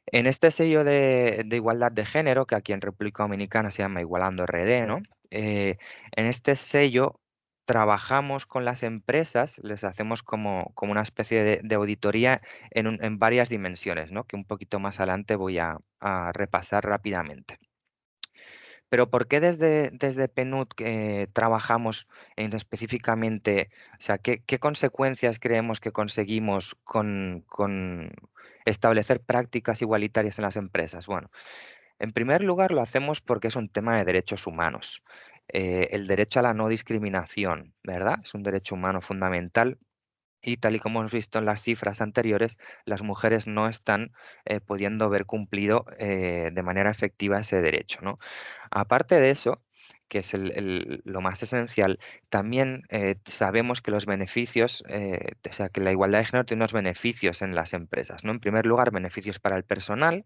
En este sello de igualdad de género, que aquí en República Dominicana se llama Igualando RD, ¿no? En este sello trabajamos con las empresas, les hacemos como una especie de auditoría en varias dimensiones, ¿no? Que un poquito más adelante voy a repasar rápidamente. Pero ¿por qué desde PNUD trabajamos específicamente, o sea, qué consecuencias creemos que conseguimos con establecer prácticas igualitarias en las empresas? Bueno, en primer lugar lo hacemos porque es un tema de derechos humanos. El derecho a la no discriminación, ¿verdad? Es un derecho humano fundamental. Y tal y como hemos visto en las cifras anteriores, las mujeres no están pudiendo ver cumplido de manera efectiva ese derecho, ¿no? Aparte de eso, que es lo más esencial, también sabemos que los beneficios, o sea, que la igualdad de género tiene unos beneficios en las empresas, ¿no? En primer lugar, beneficios para el personal,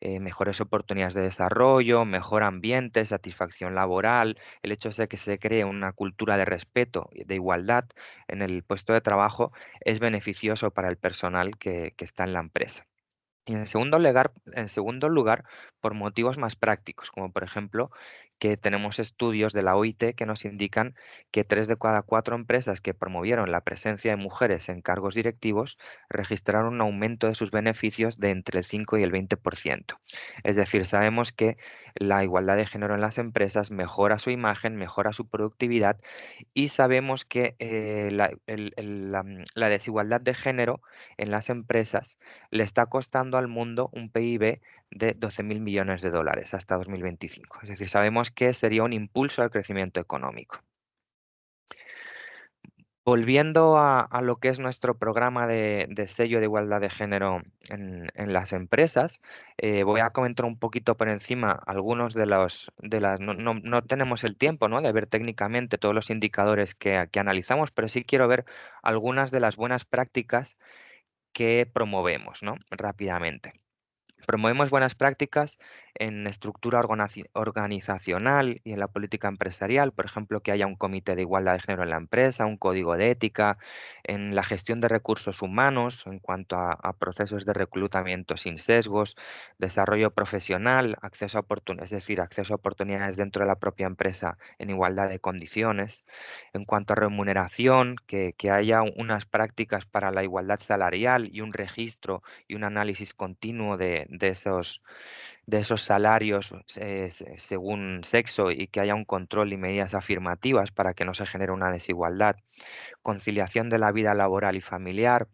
mejores oportunidades de desarrollo, mejor ambiente, satisfacción laboral, el hecho de que se cree una cultura de respeto y de igualdad en el puesto de trabajo es beneficioso para el personal que está en la empresa. Y en segundo lugar, por motivos más prácticos, como por ejemplo que tenemos estudios de la OIT que nos indican que 3 de cada 4 empresas que promovieron la presencia de mujeres en cargos directivos registraron un aumento de sus beneficios de entre el 5 y el 20%. Es decir, sabemos que la igualdad de género en las empresas mejora su imagen, mejora su productividad y sabemos que la desigualdad de género en las empresas le está costando al mundo un PIB de 12.000 millones de dólares hasta 2025. Es decir, sabemos que sería un impulso al crecimiento económico. Volviendo a lo que es nuestro programa de sello de igualdad de género en las empresas, voy a comentar un poquito por encima algunos no tenemos el tiempo, ¿no?, de ver técnicamente todos los indicadores que analizamos, pero sí quiero ver algunas de las buenas prácticas que promovemos, ¿no?, rápidamente. Promovemos buenas prácticas en estructura organizacional y en la política empresarial, por ejemplo, que haya un comité de igualdad de género en la empresa, un código de ética, en la gestión de recursos humanos, en cuanto a procesos de reclutamiento sin sesgos, desarrollo profesional, acceso a oportunidades, es decir, acceso a oportunidades dentro de la propia empresa en igualdad de condiciones. En cuanto a remuneración, que haya unas prácticas para la igualdad salarial y un registro y un análisis continuo de esos salarios según sexo y que haya un control y medidas afirmativas para que no se genere una desigualdad. Conciliación de la vida laboral y familiar.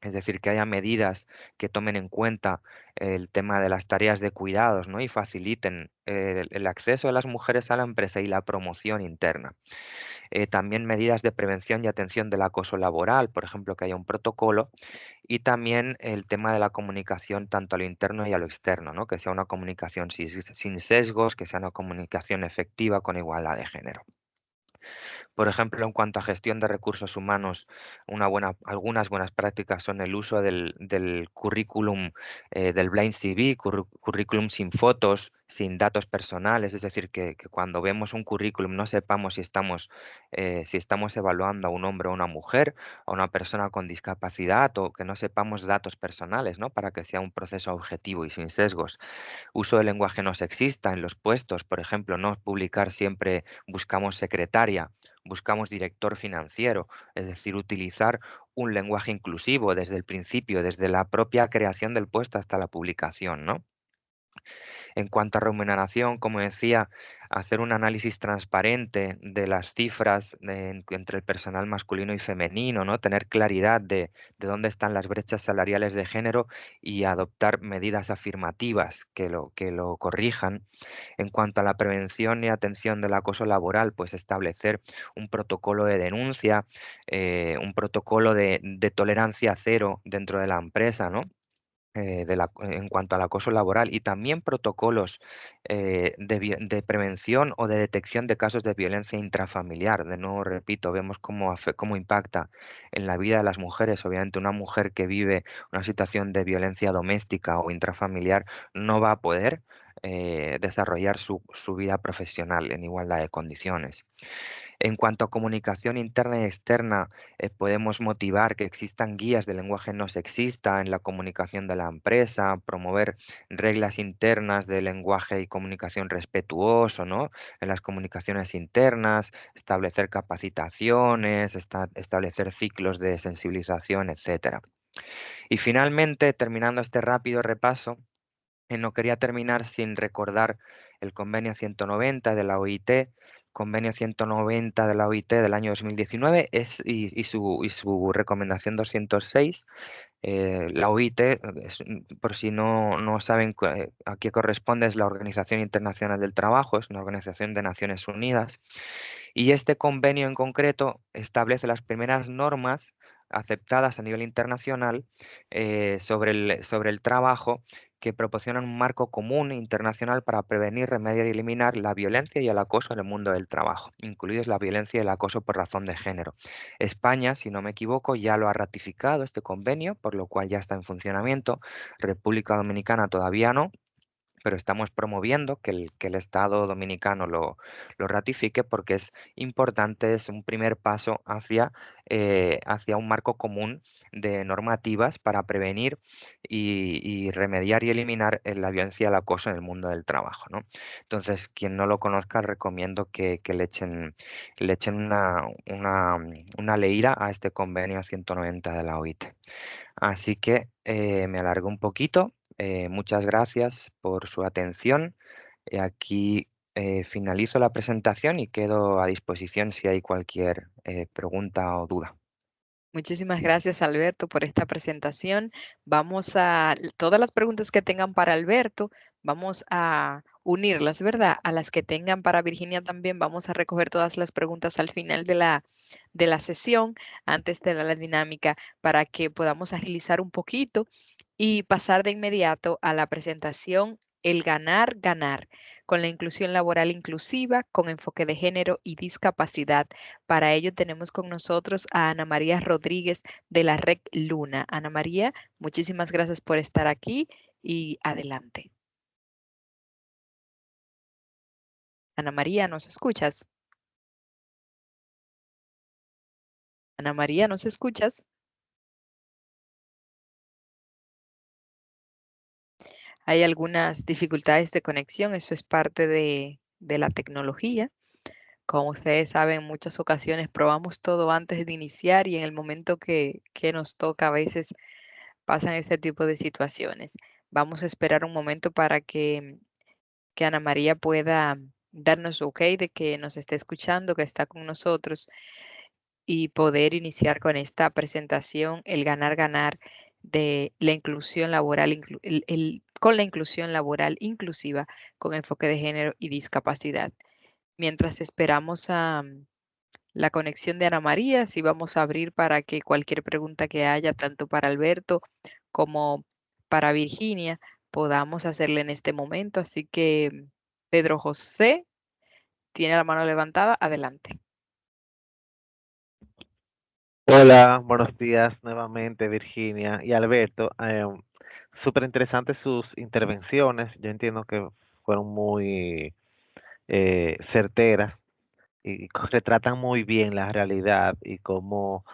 Es decir, que haya medidas que tomen en cuenta el tema de las tareas de cuidados, ¿no?, y faciliten el acceso de las mujeres a la empresa y la promoción interna. También medidas de prevención y atención del acoso laboral, por ejemplo, que haya un protocolo, y también el tema de la comunicación tanto a lo interno y a lo externo, ¿no?, que sea una comunicación sin sesgos, que sea una comunicación efectiva con igualdad de género. Por ejemplo, en cuanto a gestión de recursos humanos, algunas buenas prácticas son el uso del currículum, del Blind CV, currículum sin fotos, sin datos personales, es decir, que cuando vemos un currículum no sepamos si estamos evaluando a un hombre o una mujer, a una persona con discapacidad, o que no sepamos datos personales, ¿no?, para que sea un proceso objetivo y sin sesgos. Uso del lenguaje no sexista en los puestos, por ejemplo, no publicar siempre buscamos secretaria, buscamos director financiero, es decir, utilizar un lenguaje inclusivo desde el principio, desde la propia creación del puesto hasta la publicación, ¿no? En cuanto a remuneración, como decía, hacer un análisis transparente de las cifras entre el personal masculino y femenino, ¿no? Tener claridad de dónde están las brechas salariales de género y adoptar medidas afirmativas que lo corrijan. En cuanto a la prevención y atención del acoso laboral, pues establecer un protocolo de denuncia, un protocolo de tolerancia cero dentro de la empresa, ¿no?, en cuanto al acoso laboral y también protocolos de prevención o de detección de casos de violencia intrafamiliar. De nuevo, repito, vemos cómo impacta en la vida de las mujeres. Obviamente, una mujer que vive una situación de violencia doméstica o intrafamiliar no va a poder desarrollar su vida profesional en igualdad de condiciones. En cuanto a comunicación interna y externa, podemos motivar que existan guías de lenguaje no sexista en la comunicación de la empresa, promover reglas internas de lenguaje y comunicación respetuoso, ¿no? En las comunicaciones internas, establecer capacitaciones, establecer ciclos de sensibilización, etc. Y finalmente, terminando este rápido repaso, no quería terminar sin recordar el convenio 190 de la OIT, convenio 190 de la OIT del año 2019 y su recomendación 206. La OIT, por si no saben a qué corresponde, es la Organización Internacional del Trabajo, es una organización de Naciones Unidas. Y este convenio en concreto establece las primeras normas aceptadas a nivel internacional sobre el trabajo, que proporcionan un marco común internacional para prevenir, remediar y eliminar la violencia y el acoso en el mundo del trabajo, incluidos la violencia y el acoso por razón de género. España, si no me equivoco, ya lo ha ratificado este convenio, por lo cual ya está en funcionamiento. República Dominicana todavía no, pero estamos promoviendo que el Estado dominicano lo ratifique, porque es importante, es un primer paso hacia un marco común de normativas para prevenir y remediar y eliminar la violencia y el acoso en el mundo del trabajo, ¿no? Entonces, quien no lo conozca, recomiendo que le echen una leída a este convenio 190 de la OIT. Así que me alargo un poquito. Muchas gracias por su atención. Aquí finalizo la presentación y quedo a disposición si hay cualquier pregunta o duda. Muchísimas gracias, Alberto, por esta presentación. Vamos a, todas las preguntas que tengan para Alberto, vamos a unirlas, ¿verdad? A las que tengan para Virginia también, vamos a recoger todas las preguntas al final de la sesión, antes de la dinámica, para que podamos agilizar un poquito y pasar de inmediato a la presentación El ganar, ganar, con la inclusión laboral inclusiva, con enfoque de género y discapacidad. Para ello tenemos con nosotros a Ana María Rodríguez de la Red Luna. Ana María, muchísimas gracias por estar aquí y adelante. Ana María, ¿nos escuchas? Ana María, ¿nos escuchas? Hay algunas dificultades de conexión, eso es parte de la tecnología. Como ustedes saben, en muchas ocasiones probamos todo antes de iniciar y en el momento que nos toca a veces pasan ese tipo de situaciones. Vamos a esperar un momento para que Ana María pueda darnos ok de que nos esté escuchando, que está con nosotros y poder iniciar con esta presentación, el ganar, ganar de la inclusión laboral, con la inclusión laboral inclusiva con enfoque de género y discapacidad. Mientras esperamos a la conexión de Ana María, sí vamos a abrir para que cualquier pregunta que haya, tanto para Alberto como para Virginia, podamos hacerle en este momento. Así que Pedro José tiene la mano levantada. Adelante. Hola, buenos días nuevamente, Virginia y Alberto. Súper interesantes sus intervenciones. Yo entiendo que fueron muy certeras y retratan muy bien la realidad y cómo,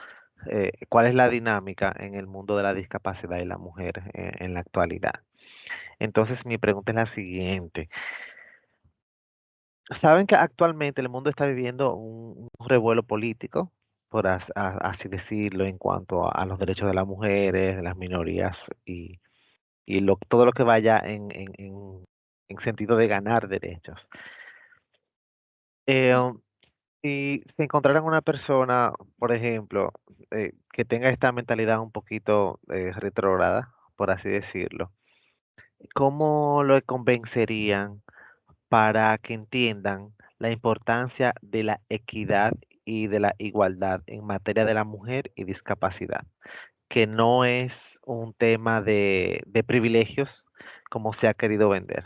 cuál es la dinámica en el mundo de la discapacidad y la mujer en la actualidad. Entonces, mi pregunta es la siguiente. Saben que actualmente el mundo está viviendo un revuelo político, por así decirlo, en cuanto a los derechos de las mujeres, de las minorías y todo lo que vaya en sentido de ganar derechos. Si se encontraran una persona, por ejemplo, que tenga esta mentalidad un poquito retrógrada, por así decirlo, ¿cómo lo convencerían para que entiendan la importancia de la equidad y de la igualdad en materia de la mujer y discapacidad, que no es un tema de privilegios como se ha querido vender.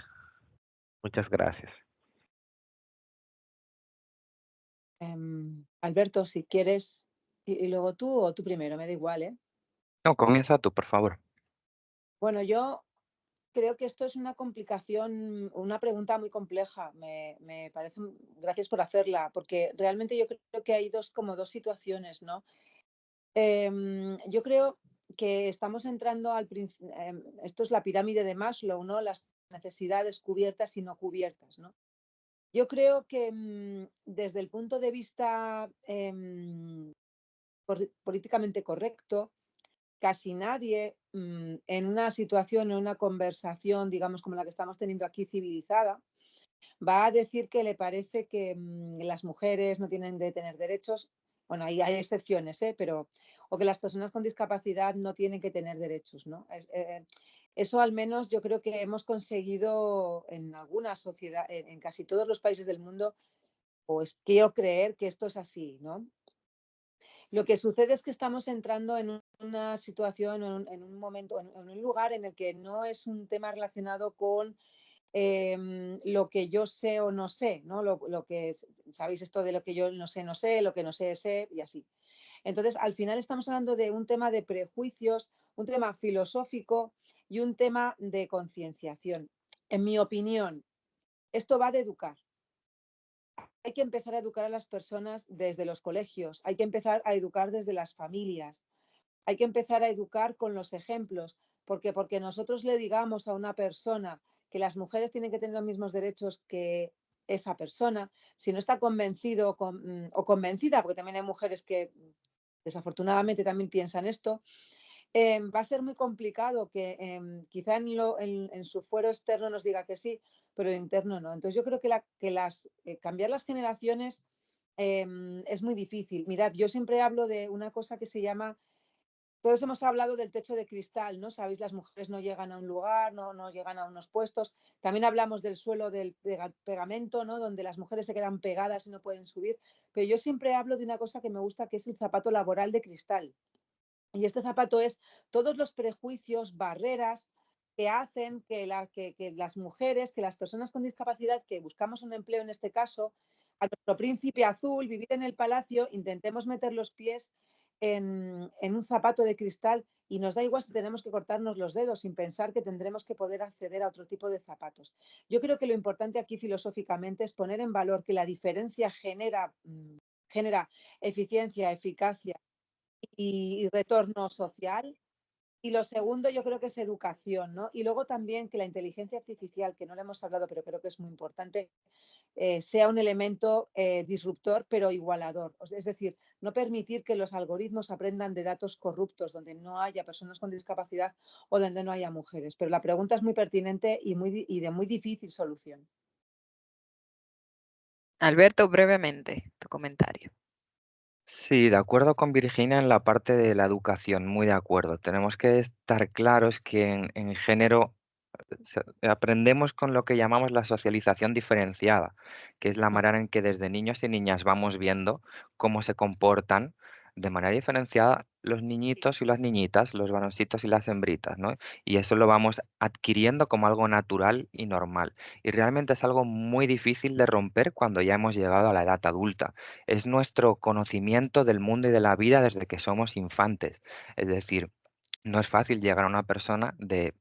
Muchas gracias. Alberto, si quieres, y luego tú o tú primero, me da igual, ¿eh? No, comienza tú, por favor. Bueno, yo creo que esto es una complicación, una pregunta muy compleja. Me parece, gracias por hacerla, porque realmente yo creo que hay como dos situaciones, ¿no? Yo creo que estamos entrando al principio, esto es la pirámide de Maslow, ¿no? Las necesidades cubiertas y no cubiertas, ¿no? Yo creo que desde el punto de vista políticamente correcto, casi nadie en una situación, en una conversación, digamos, como la que estamos teniendo aquí, civilizada, va a decir que le parece que las mujeres no tienen de tener derechos. Bueno, ahí hay excepciones, pero o que las personas con discapacidad no tienen que tener derechos, ¿no? Eso al menos yo creo que hemos conseguido en alguna sociedad, en casi todos los países del mundo, pues quiero creer que esto es así, ¿no? Lo que sucede es que estamos entrando en una situación, en un momento, en un lugar en el que no es un tema relacionado con lo que yo sé o no sé, ¿no? Lo que sabéis esto de lo que yo no sé, lo que no sé, sé y así. Entonces, al final estamos hablando de un tema de prejuicios, un tema filosófico y un tema de concienciación. En mi opinión, esto va de educar. Hay que empezar a educar a las personas desde los colegios, hay que empezar a educar desde las familias, hay que empezar a educar con los ejemplos, porque nosotros le digamos a una persona que las mujeres tienen que tener los mismos derechos que esa persona, si no está convencido o convencida, porque también hay mujeres que desafortunadamente también piensan esto, va a ser muy complicado que quizá en su fuero externo nos diga que sí, pero el interno no. Entonces yo creo que, cambiar las generaciones es muy difícil. Mirad, yo siempre hablo de una cosa que se llama, todos hemos hablado del techo de cristal, ¿no? Sabéis, las mujeres no llegan a un lugar, no llegan a unos puestos. También hablamos del suelo del pegamento, ¿no? Donde las mujeres se quedan pegadas y no pueden subir. Pero yo siempre hablo de una cosa que me gusta, que es el zapato laboral de cristal. Y este zapato es todos los prejuicios, barreras que hacen que las mujeres, que las personas con discapacidad, que buscamos un empleo en este caso, a nuestro príncipe azul, vivir en el palacio, intentemos meter los pies en un zapato de cristal y nos da igual si tenemos que cortarnos los dedos sin pensar que tendremos que poder acceder a otro tipo de zapatos. Yo creo que lo importante aquí filosóficamente es poner en valor que la diferencia genera eficiencia, eficacia y retorno social. Y lo segundo yo creo que es educación, ¿no? Y luego también que la inteligencia artificial, que no le hemos hablado, pero creo que es muy importante, sea un elemento disruptor, pero igualador. Es decir, no permitir que los algoritmos aprendan de datos corruptos, donde no haya personas con discapacidad o donde no haya mujeres. Pero la pregunta es muy pertinente y de muy difícil solución. Alberto, brevemente, tu comentario. Sí, de acuerdo con Virginia en la parte de la educación, muy de acuerdo. Tenemos que estar claros que en género aprendemos con lo que llamamos la socialización diferenciada, que es la manera en que desde niños y niñas vamos viendo cómo se comportan de manera diferenciada los niñitos y las niñitas, los varoncitos y las hembritas, ¿no? Y eso lo vamos adquiriendo como algo natural y normal. Y realmente es algo muy difícil de romper cuando ya hemos llegado a la edad adulta. Es nuestro conocimiento del mundo y de la vida desde que somos infantes. Es decir, no es fácil llegar a una persona de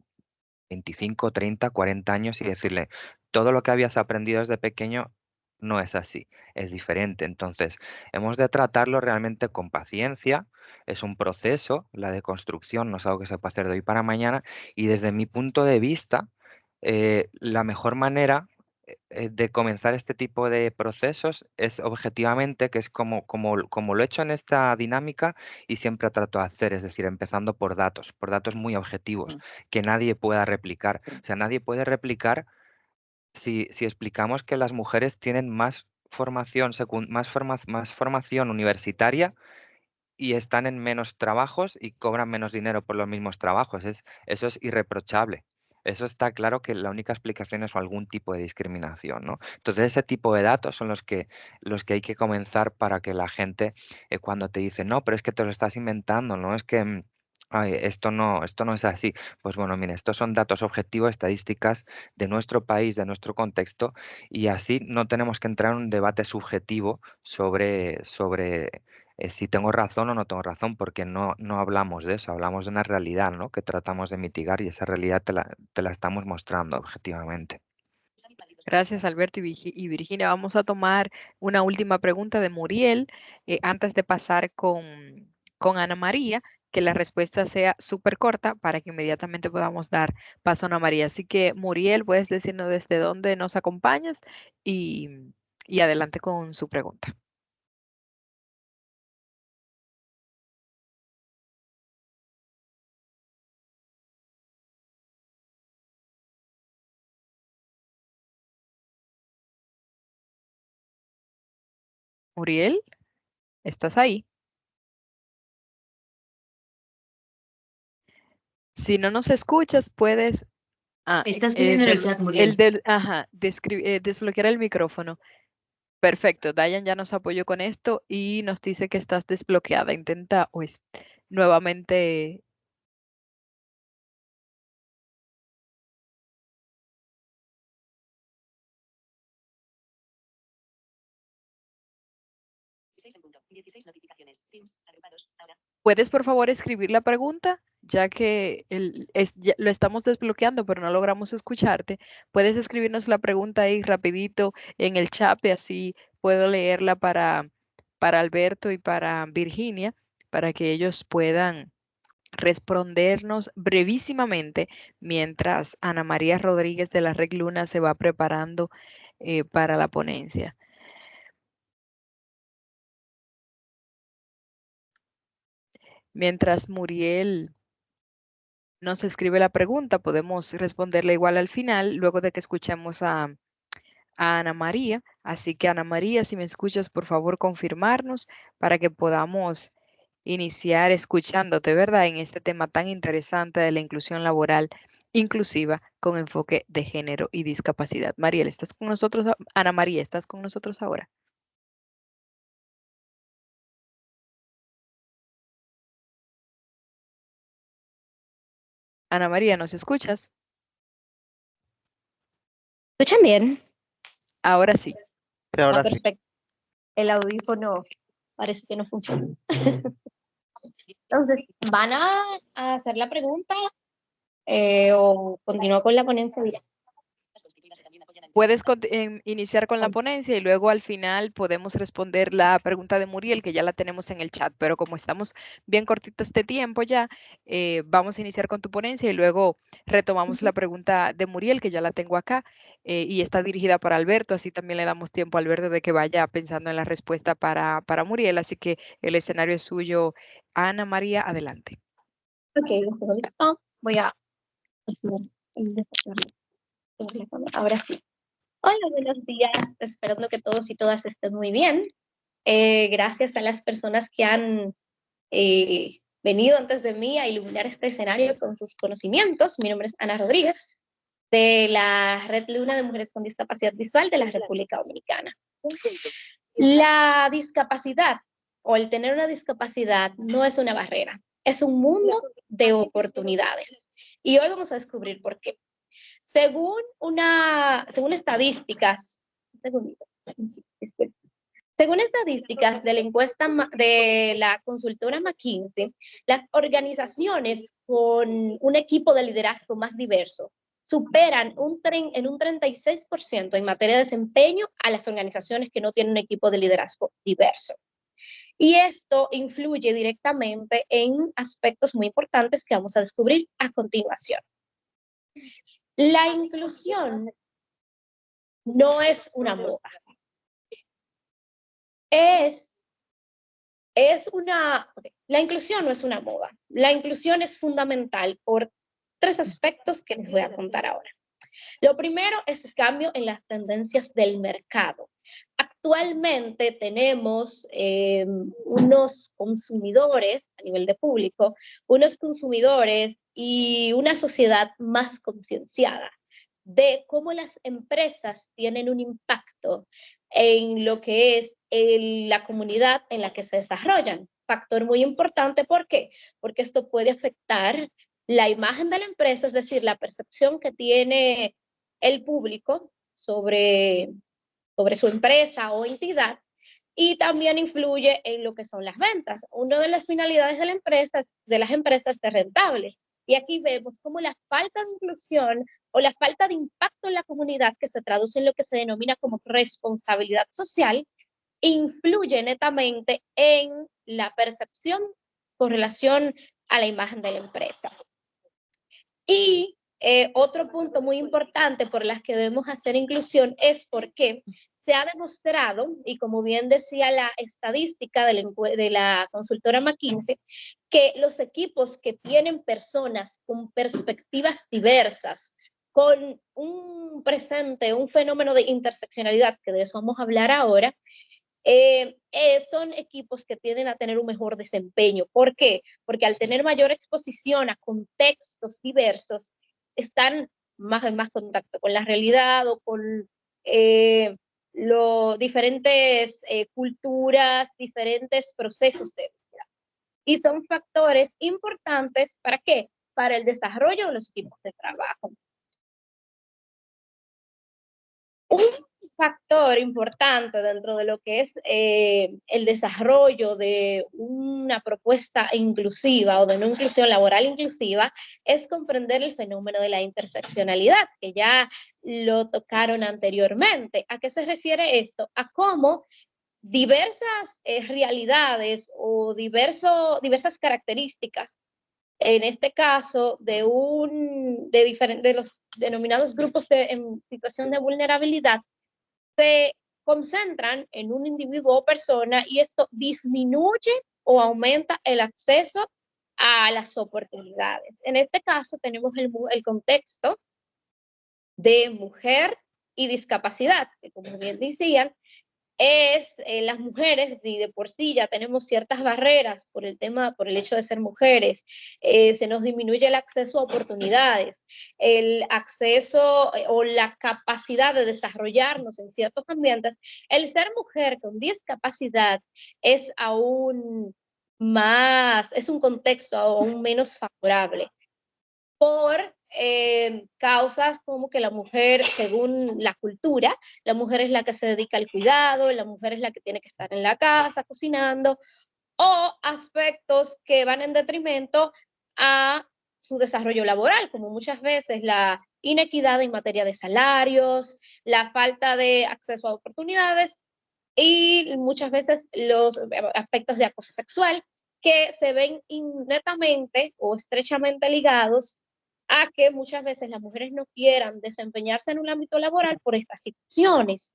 25, 30, 40 años y decirle, todo lo que habías aprendido desde pequeño no es así, es diferente. Entonces, hemos de tratarlo realmente con paciencia, es un proceso, la deconstrucción no es algo que se puede hacer de hoy para mañana y desde mi punto de vista, la mejor manera de comenzar este tipo de procesos es objetivamente, que es como lo he hecho en esta dinámica y siempre trato de hacer, es decir, empezando por datos muy objetivos, que nadie pueda replicar. O sea, nadie puede replicar si explicamos que las mujeres tienen más más formación universitaria y están en menos trabajos y cobran menos dinero por los mismos trabajos. Eso es irreprochable. Eso está claro que la única explicación es algún tipo de discriminación, ¿no? Entonces, ese tipo de datos son los que hay que comenzar para que la gente, cuando te dice, no, pero es que te lo estás inventando, ¿no? Es que Ay, esto no es así. Pues bueno, mire, estos son datos objetivos, estadísticas de nuestro país, de nuestro contexto, y así no tenemos que entrar en un debate subjetivo sobre si tengo razón o no tengo razón, porque no hablamos de eso, hablamos de una realidad, ¿no? Que tratamos de mitigar y esa realidad te la estamos mostrando objetivamente. Gracias, Alberto y Virginia. Vamos a tomar una última pregunta de Muriel antes de pasar con Ana María, que la respuesta sea súper corta para que inmediatamente podamos dar paso a Ana María. Así que, Muriel, puedes decirnos desde dónde nos acompañas y adelante con su pregunta. Muriel, ¿estás ahí? Si no nos escuchas, puedes Está escribiendo en el chat, Muriel. desbloquear el micrófono. Perfecto, Dayan ya nos apoyó con esto y nos dice que estás desbloqueada. Intenta nuevamente. ¿Puedes por favor escribir la pregunta? Ya que lo estamos desbloqueando, pero no logramos escucharte. Puedes escribirnos la pregunta ahí rapidito en el chat y así puedo leerla para Alberto y para Virginia, para que ellos puedan respondernos brevísimamente mientras Ana María Rodríguez de la Red Luna se va preparando para la ponencia. Mientras Muriel nos escribe la pregunta, podemos responderle igual al final, luego de que escuchemos a Ana María. Así que, Ana María, si me escuchas, por favor, confirmarnos para que podamos iniciar escuchándote, ¿verdad? En este tema tan interesante de la inclusión laboral inclusiva con enfoque de género y discapacidad. Mariel, ¿estás con nosotros? Ana María, ¿estás con nosotros ahora? Ana María, ¿nos escuchas? ¿Escuchan bien? Ahora sí. Perfecto. El audífono parece que no funciona. Entonces, ¿van a hacer la pregunta o continúo con la ponencia directa? Puedes iniciar con la ponencia y luego al final podemos responder la pregunta de Muriel, que ya la tenemos en el chat, pero como estamos bien cortitas de tiempo ya, vamos a iniciar con tu ponencia y luego retomamos la pregunta de Muriel, que ya la tengo acá, y está dirigida para Alberto, así también le damos tiempo a Alberto de que vaya pensando en la respuesta para Muriel, así que el escenario es suyo. Ana María, adelante. Ok, voy a... Ahora sí. Hola, buenos días. Esperando que todos y todas estén muy bien. Gracias a las personas que han venido antes de mí a iluminar este escenario con sus conocimientos. Mi nombre es Ana Rodríguez, de la Red Luna de Mujeres con Discapacidad Visual de la República Dominicana. La discapacidad o el tener una discapacidad no es una barrera, es un mundo de oportunidades. Y hoy vamos a descubrir por qué. Según estadísticas, según estadísticas de la encuesta de la consultora McKinsey, las organizaciones con un equipo de liderazgo más diverso superan en un 36% en materia de desempeño a las organizaciones que no tienen un equipo de liderazgo diverso. Y esto influye directamente en aspectos muy importantes que vamos a descubrir a continuación. La inclusión no es una moda. La inclusión no es una moda. La inclusión es fundamental por 3 aspectos que les voy a contar ahora. Lo primero es el cambio en las tendencias del mercado. Actualmente tenemos unos consumidores a nivel de público, unos consumidores y una sociedad más concienciada de cómo las empresas tienen un impacto en lo que es la comunidad en la que se desarrollan. factor muy importante. ¿Por qué? Porque esto puede afectar la imagen de la empresa, es decir, la percepción que tiene el público sobre su empresa o entidad, y también influye en lo que son las ventas. Una de las finalidades de las empresas es rentable. Y aquí vemos cómo la falta de inclusión o la falta de impacto en la comunidad, que se traduce en lo que se denomina como responsabilidad social, influye netamente en la percepción con relación a la imagen de la empresa. Y otro punto muy importante por las que debemos hacer inclusión es porque se ha demostrado, y como bien decía la estadística de la consultora McKinsey, que los equipos que tienen personas con perspectivas diversas, con un fenómeno de interseccionalidad, que de eso vamos a hablar ahora, son equipos que tienden a tener un mejor desempeño. ¿Por qué? Porque al tener mayor exposición a contextos diversos, están más en más contacto con la realidad o con diferentes culturas, diferentes procesos de vida. Y son factores importantes, ¿para qué? Para el desarrollo de los equipos de trabajo. Un factor importante dentro de lo que es el desarrollo de una propuesta inclusiva o de una inclusión laboral inclusiva es comprender el fenómeno de la interseccionalidad, que ya lo tocaron anteriormente. ¿A qué se refiere esto? A cómo diversas realidades o diversas características, en este caso de los denominados grupos en situación de vulnerabilidad, se concentran en un individuo o persona, y esto disminuye o aumenta el acceso a las oportunidades. En este caso tenemos el contexto de mujer y discapacidad, que como bien decían, las mujeres, y de por sí ya tenemos ciertas barreras por el hecho de ser mujeres, se nos disminuye el acceso a oportunidades, el acceso o la capacidad de desarrollarnos en ciertos ambientes. El ser mujer con discapacidad es un contexto aún menos favorable por causas como que la mujer, según la cultura, la mujer es la que se dedica al cuidado, la mujer es la que tiene que estar en la casa cocinando, o aspectos que van en detrimento a su desarrollo laboral, como muchas veces la inequidad en materia de salarios, la falta de acceso a oportunidades y muchas veces los aspectos de acoso sexual, que se ven netamente o estrechamente ligados a que muchas veces las mujeres no quieran desempeñarse en un ámbito laboral por estas situaciones.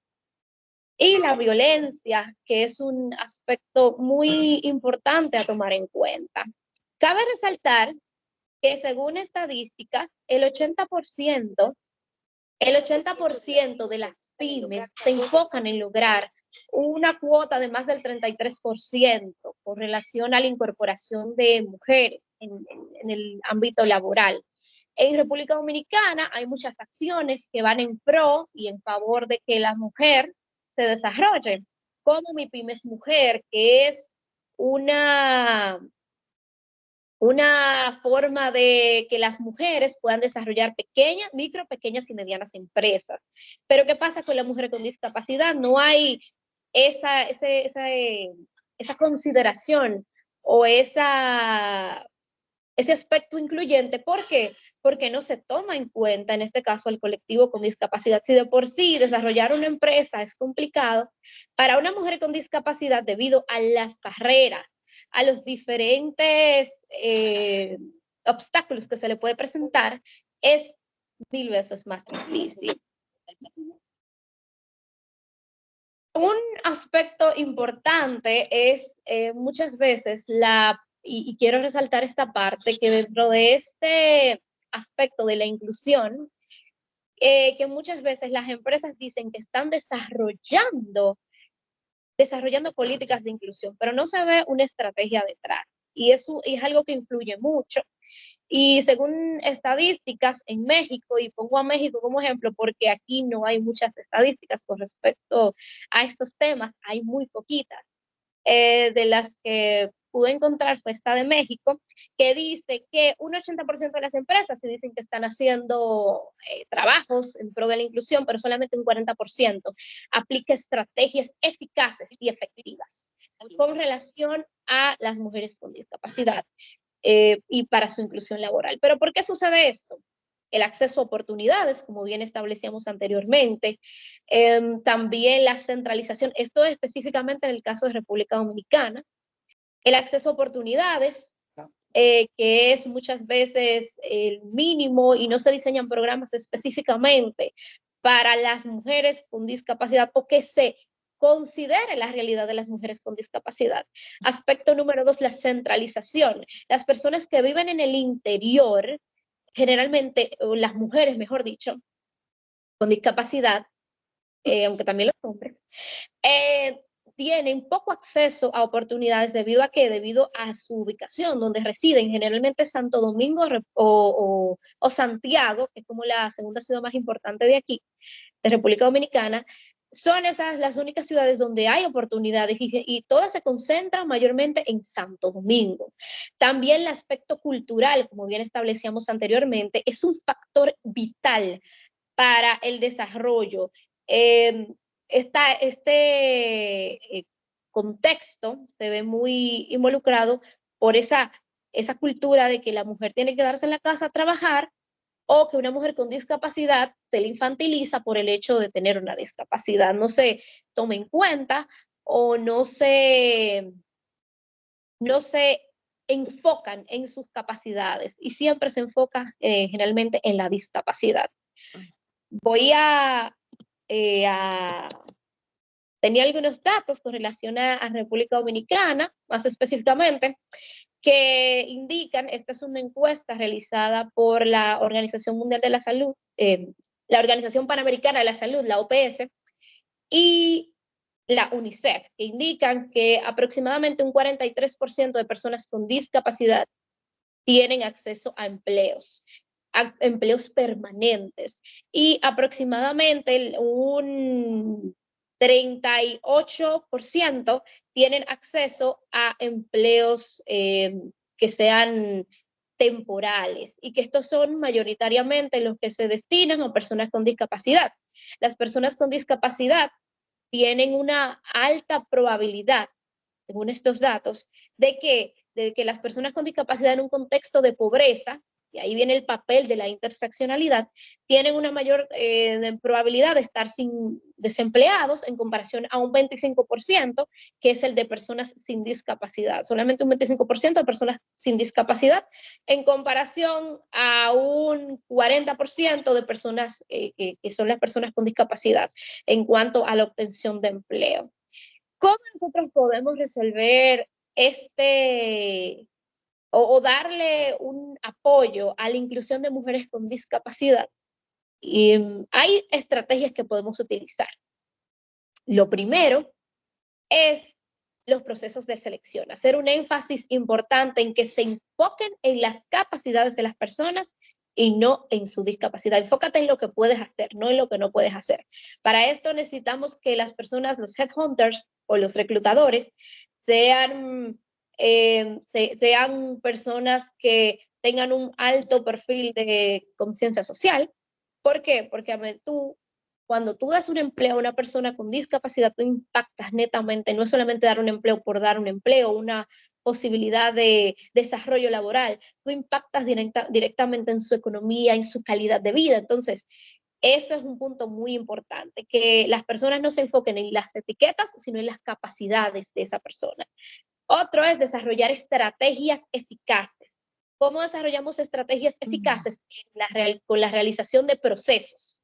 Y la violencia, que es un aspecto muy importante a tomar en cuenta. Cabe resaltar que según estadísticas, el 80% de las pymes se enfocan en lograr una cuota de más del 33% con relación a la incorporación de mujeres en el ámbito laboral. En República Dominicana hay muchas acciones que van en pro y en favor de que la mujer se desarrolle, como Mi Pymes Mujer, que es una forma de que las mujeres puedan desarrollar pequeñas y medianas empresas. Pero ¿qué pasa con la mujer con discapacidad? No hay esa consideración o ese aspecto incluyente. ¿Por qué? Porque no se toma en cuenta, en este caso, el colectivo con discapacidad. Si de por sí desarrollar una empresa es complicado, para una mujer con discapacidad, debido a las barreras, a los diferentes obstáculos que se le puede presentar, es 1000 veces más difícil. Un aspecto importante es muchas veces y quiero resaltar esta parte, que dentro de este aspecto de la inclusión, que muchas veces las empresas dicen que están desarrollando políticas de inclusión, pero no se ve una estrategia detrás. Y eso es algo que influye mucho. Y según estadísticas en México, y pongo a México como ejemplo porque aquí no hay muchas estadísticas con respecto a estos temas, hay muy poquitas, de las que pude encontrar fue esta de México, que dice que un 80% de las empresas se dicen que están haciendo trabajos en pro de la inclusión, pero solamente un 40% aplica estrategias eficaces y efectivas con relación a las mujeres con discapacidad y para su inclusión laboral. ¿Pero por qué sucede esto? El acceso a oportunidades, como bien establecíamos anteriormente, también la centralización, esto específicamente en el caso de República Dominicana, el acceso a oportunidades, que es muchas veces el mínimo y no se diseñan programas específicamente para las mujeres con discapacidad o que se considere la realidad de las mujeres con discapacidad. Aspecto número 2, la centralización. Las personas que viven en el interior, generalmente, las mujeres, mejor dicho, con discapacidad, aunque también los hombres, tienen poco acceso a oportunidades debido a qué? Debido a su ubicación, donde residen, generalmente Santo Domingo o Santiago, que es como la segunda ciudad más importante de aquí, de República Dominicana. Son esas las únicas ciudades donde hay oportunidades y todas se concentran mayormente en Santo Domingo. También el aspecto cultural, como bien establecíamos anteriormente, es un factor vital para el desarrollo. Este contexto se ve muy involucrado por esa cultura de que la mujer tiene que quedarse en la casa a trabajar, o que una mujer con discapacidad se le infantiliza por el hecho de tener una discapacidad. No se toma en cuenta o no se enfocan en sus capacidades y siempre se enfoca generalmente en la discapacidad. Voy tenía algunos datos con relación a República Dominicana, más específicamente, que indican, esta es una encuesta realizada por la Organización Mundial de la Salud, la Organización Panamericana de la Salud, la OPS, y la UNICEF, que indican que aproximadamente un 43% de personas con discapacidad tienen acceso a empleos permanentes, y aproximadamente un 38% tienen acceso a empleos que sean temporales, y que estos son mayoritariamente los que se destinan a personas con discapacidad. Las personas con discapacidad tienen una alta probabilidad, según estos datos, de que las personas con discapacidad en un contexto de pobreza, y ahí viene el papel de la interseccionalidad, tienen una mayor probabilidad de estar desempleados en comparación a un 25%, que es el de personas sin discapacidad. Solamente un 25% de personas sin discapacidad en comparación a un 40% de personas que son las personas con discapacidad en cuanto a la obtención de empleo. ¿Cómo nosotros podemos resolver o darle un apoyo a la inclusión de mujeres con discapacidad? Y hay estrategias que podemos utilizar. Lo primero es los procesos de selección, hacer un énfasis importante en que se enfoquen en las capacidades de las personas y no en su discapacidad. Enfócate en lo que puedes hacer, no en lo que no puedes hacer. Para esto necesitamos que las personas, los headhunters o los reclutadores, sean personas que tengan un alto perfil de conciencia social. ¿Por qué? Porque cuando tú das un empleo a una persona con discapacidad, tú impactas netamente, no es solamente dar un empleo por dar un empleo, una posibilidad de desarrollo laboral, tú impactas directamente en su economía, en su calidad de vida. Entonces, eso es un punto muy importante, que las personas no se enfoquen en las etiquetas, sino en las capacidades de esa persona. Otro es desarrollar estrategias eficaces. ¿Cómo desarrollamos estrategias eficaces? Con la realización de procesos.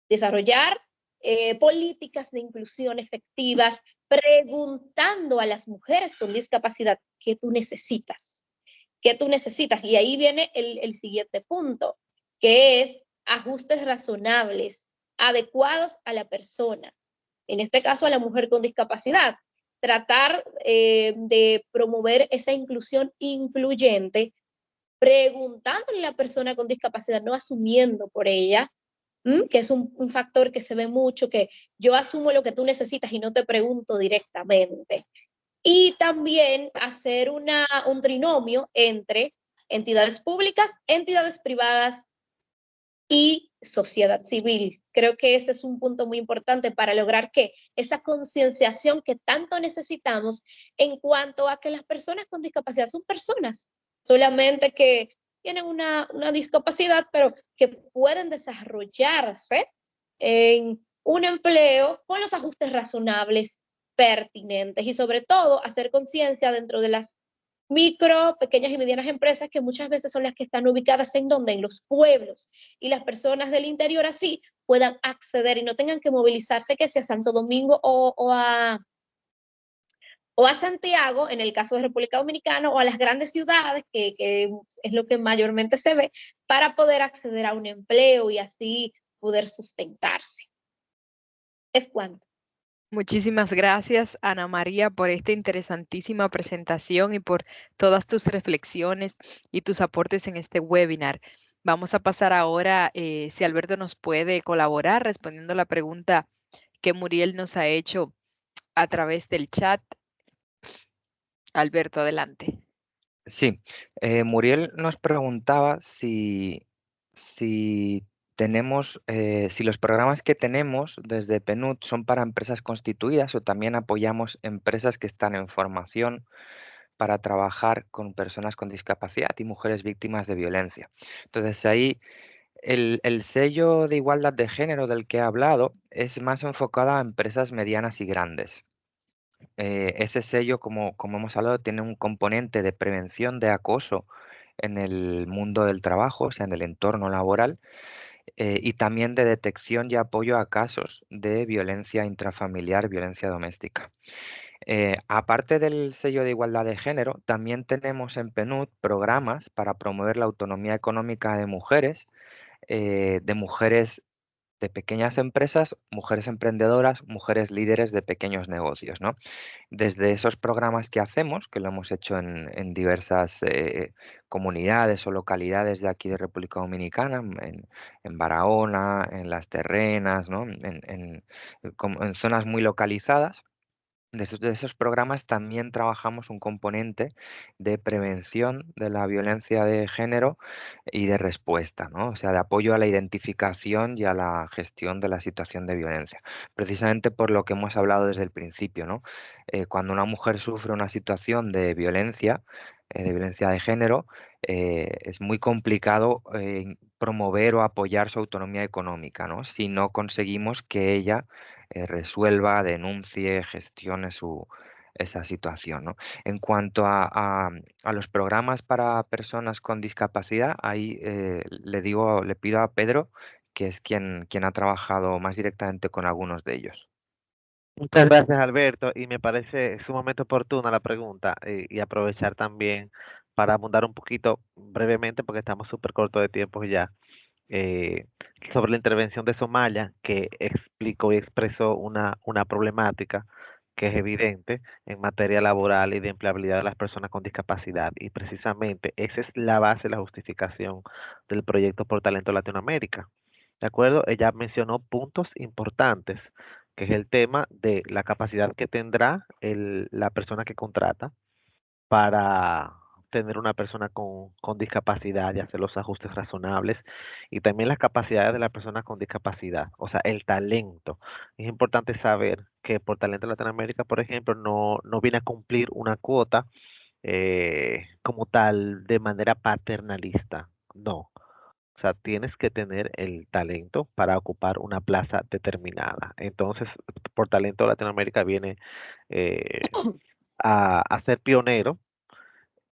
Desarrollar políticas de inclusión efectivas, preguntando a las mujeres con discapacidad qué tú necesitas. ¿Qué tú necesitas? Y ahí viene el siguiente punto, que es ajustes razonables, adecuados a la persona. En este caso, a la mujer con discapacidad. Tratar de promover esa inclusión incluyente, preguntándole a la persona con discapacidad, no asumiendo por ella, que es un factor que se ve mucho, que yo asumo lo que tú necesitas y no te pregunto directamente. y también hacer un trinomio entre entidades públicas, entidades privadas y sociedad civil. Creo que ese es un punto muy importante para lograr que esa concienciación que tanto necesitamos en cuanto a que las personas con discapacidad son personas, solamente que tienen una discapacidad, pero que pueden desarrollarse en un empleo con los ajustes razonables pertinentes y sobre todo hacer conciencia dentro de las micro, pequeñas y medianas empresas que muchas veces son las que están ubicadas en donde, en los pueblos, y las personas del interior así puedan acceder y no tengan que movilizarse que sea a Santo Domingo o a Santiago, en el caso de República Dominicana, o a las grandes ciudades, que es lo que mayormente se ve, para poder acceder a un empleo y así poder sustentarse. Es cuanto. Muchísimas gracias, Ana María, por esta interesantísima presentación y por todas tus reflexiones y tus aportes en este webinar. Vamos a pasar ahora, si Alberto nos puede colaborar respondiendo la pregunta que Muriel nos ha hecho a través del chat. Alberto, adelante. Sí, Muriel nos preguntaba si tenemos, si los programas que tenemos desde PNUD son para empresas constituidas o también apoyamos empresas que están en formación para trabajar con personas con discapacidad y mujeres víctimas de violencia. Entonces ahí el sello de igualdad de género del que he hablado es más enfocado a empresas medianas y grandes. Ese sello, como hemos hablado, tiene un componente de prevención de acoso en el mundo del trabajo, o sea, en el entorno laboral, y también de detección y apoyo a casos de violencia intrafamiliar, violencia doméstica. Aparte del sello de igualdad de género, también tenemos en PNUD programas para promover la autonomía económica de mujeres de pequeñas empresas, mujeres emprendedoras, mujeres líderes de pequeños negocios, ¿no? Desde esos programas que hacemos, que lo hemos hecho en diversas comunidades o localidades de aquí de República Dominicana, en Barahona, en Las Terrenas, ¿no? En zonas muy localizadas. De esos programas también trabajamos un componente de prevención de la violencia de género y de respuesta, ¿no? O sea, de apoyo a la identificación y a la gestión de la situación de violencia. Precisamente por lo que hemos hablado desde el principio, ¿no? Cuando una mujer sufre una situación de violencia de género, es muy complicado promover o apoyar su autonomía económica, ¿no? Si no conseguimos que ella resuelva, denuncie, gestione esa situación, ¿no? En cuanto a los programas para personas con discapacidad, ahí le pido a Pedro, que es quien ha trabajado más directamente con algunos de ellos. Muchas gracias, Alberto, y me parece sumamente oportuna la pregunta y aprovechar también para abundar un poquito brevemente, porque estamos súper cortos de tiempo ya, sobre la intervención de Somalia, que explicó y expresó una problemática que es evidente en materia laboral y de empleabilidad de las personas con discapacidad. Y precisamente esa es la base, la justificación del proyecto Por Talento Latinoamérica. ¿De acuerdo? Ella mencionó puntos importantes, que es el tema de la capacidad que tendrá la persona que contrata para tener una persona con discapacidad y hacer los ajustes razonables, y también las capacidades de la persona con discapacidad, o sea, el talento. Es importante saber que Por Talento Latinoamérica, por ejemplo, no viene a cumplir una cuota como tal de manera paternalista, no. O sea, tienes que tener el talento para ocupar una plaza determinada. Entonces, Por Talento Latinoamérica viene a ser pionero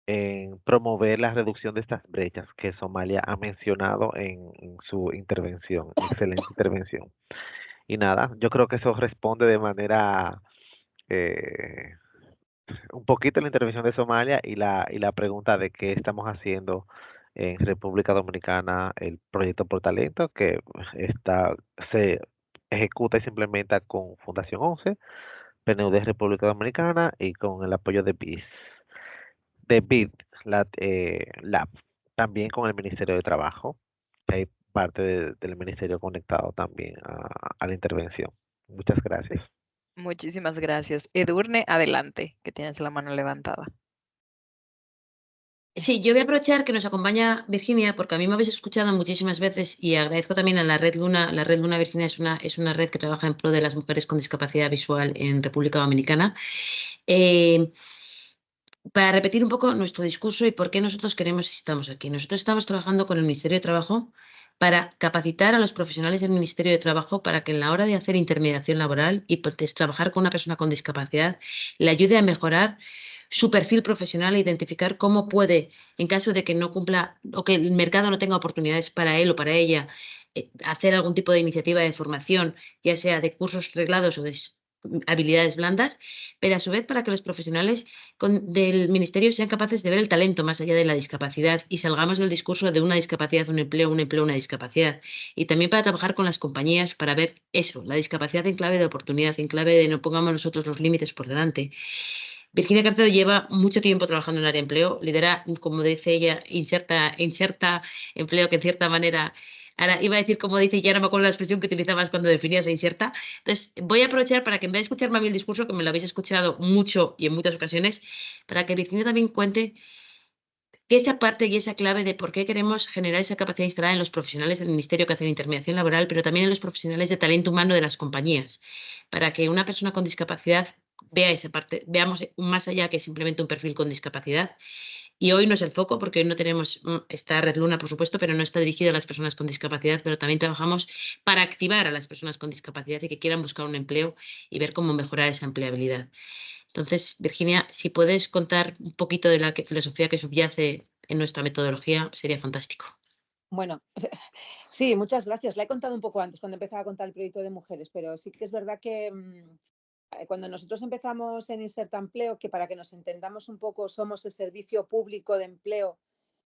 en promover la reducción de estas brechas que Somalia ha mencionado en su intervención, excelente intervención. Y nada, yo creo que eso responde de manera eh, un poquito la intervención de Somalia y la pregunta de qué estamos haciendo en República Dominicana, el proyecto Por Talento, que se ejecuta y se implementa con Fundación 11, PNUD República Dominicana y con el apoyo de BID Lab, también con el Ministerio de Trabajo, que hay parte del Ministerio conectado también a la intervención. Muchas gracias. Muchísimas gracias. Edurne, adelante, que tienes la mano levantada. Sí, yo voy a aprovechar que nos acompaña Virginia, porque a mí me habéis escuchado muchísimas veces y agradezco también a la Red Luna. La Red Luna, Virginia, es una red que trabaja en pro de las mujeres con discapacidad visual en República Dominicana. Para repetir un poco nuestro discurso y por qué nosotros queremos y estamos aquí. Nosotros estamos trabajando con el Ministerio de Trabajo para capacitar a los profesionales del Ministerio de Trabajo para que en la hora de hacer intermediación laboral y trabajar con una persona con discapacidad le ayude a mejorar su perfil profesional e identificar cómo puede, en caso de que no cumpla o que el mercado no tenga oportunidades para él o para ella, hacer algún tipo de iniciativa de formación, ya sea de cursos reglados o de habilidades blandas, pero a su vez para que los profesionales del ministerio sean capaces de ver el talento más allá de la discapacidad y salgamos del discurso de una discapacidad, un empleo, una discapacidad. Y también para trabajar con las compañías para ver eso, la discapacidad en clave de oportunidad, en clave de no pongamos nosotros los límites por delante. Virginia Carcedo lleva mucho tiempo trabajando en el área de empleo, lidera, como dice ella, inserta empleo que en cierta manera, ahora iba a decir como dice, ya no me acuerdo la expresión que utilizabas cuando definías a inserta. Entonces, voy a aprovechar para que en vez de escucharme a mí el discurso, que me lo habéis escuchado mucho y en muchas ocasiones, para que Virginia también cuente que esa parte y esa clave de por qué queremos generar esa capacidad instalada en los profesionales del ministerio que hacen intermediación laboral, pero también en los profesionales de talento humano de las compañías, para que una persona con discapacidad vea esa parte, veamos más allá que simplemente un perfil con discapacidad. Y hoy no es el foco, porque hoy no tenemos esta Red Luna, por supuesto, pero no está dirigido a las personas con discapacidad, pero también trabajamos para activar a las personas con discapacidad y que quieran buscar un empleo y ver cómo mejorar esa empleabilidad. Entonces, Virginia, si puedes contar un poquito de la filosofía que subyace en nuestra metodología, sería fantástico. Bueno, sí, muchas gracias. La he contado un poco antes, cuando empezaba a contar el proyecto de mujeres, pero sí que es verdad que cuando nosotros empezamos en Inserta Empleo, que para que nos entendamos un poco, somos el servicio público de empleo,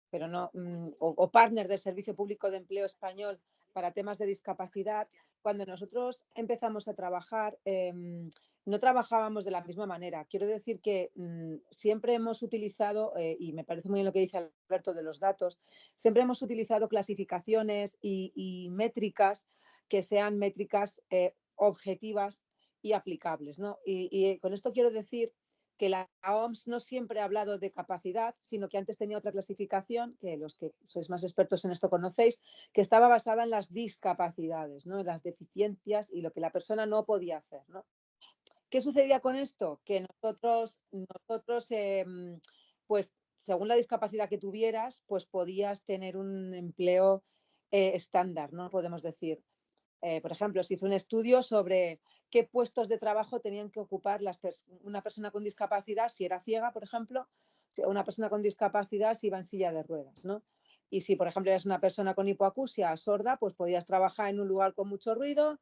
pero no, o partner del Servicio Público de Empleo Español para temas de discapacidad, cuando nosotros empezamos a trabajar, no trabajábamos de la misma manera. Quiero decir que siempre hemos utilizado, y me parece muy bien lo que dice Alberto de los datos, siempre hemos utilizado clasificaciones y métricas que sean métricas objetivas y aplicables, ¿no? Y con esto quiero decir que la OMS no siempre ha hablado de capacidad, sino que antes tenía otra clasificación, que los que sois más expertos en esto conocéis, que estaba basada en las discapacidades, ¿no? En las deficiencias y lo que la persona no podía hacer, ¿no? ¿Qué sucedía con esto? Que nosotros pues según la discapacidad que tuvieras, pues podías tener un empleo estándar, ¿no? Podemos decir. Por ejemplo, se hizo un estudio sobre qué puestos de trabajo tenían que ocupar una persona con discapacidad, si era ciega, por ejemplo, una persona con discapacidad si iba en silla de ruedas, ¿no? Y si, por ejemplo, eres una persona con hipoacusia sorda, pues podías trabajar en un lugar con mucho ruido.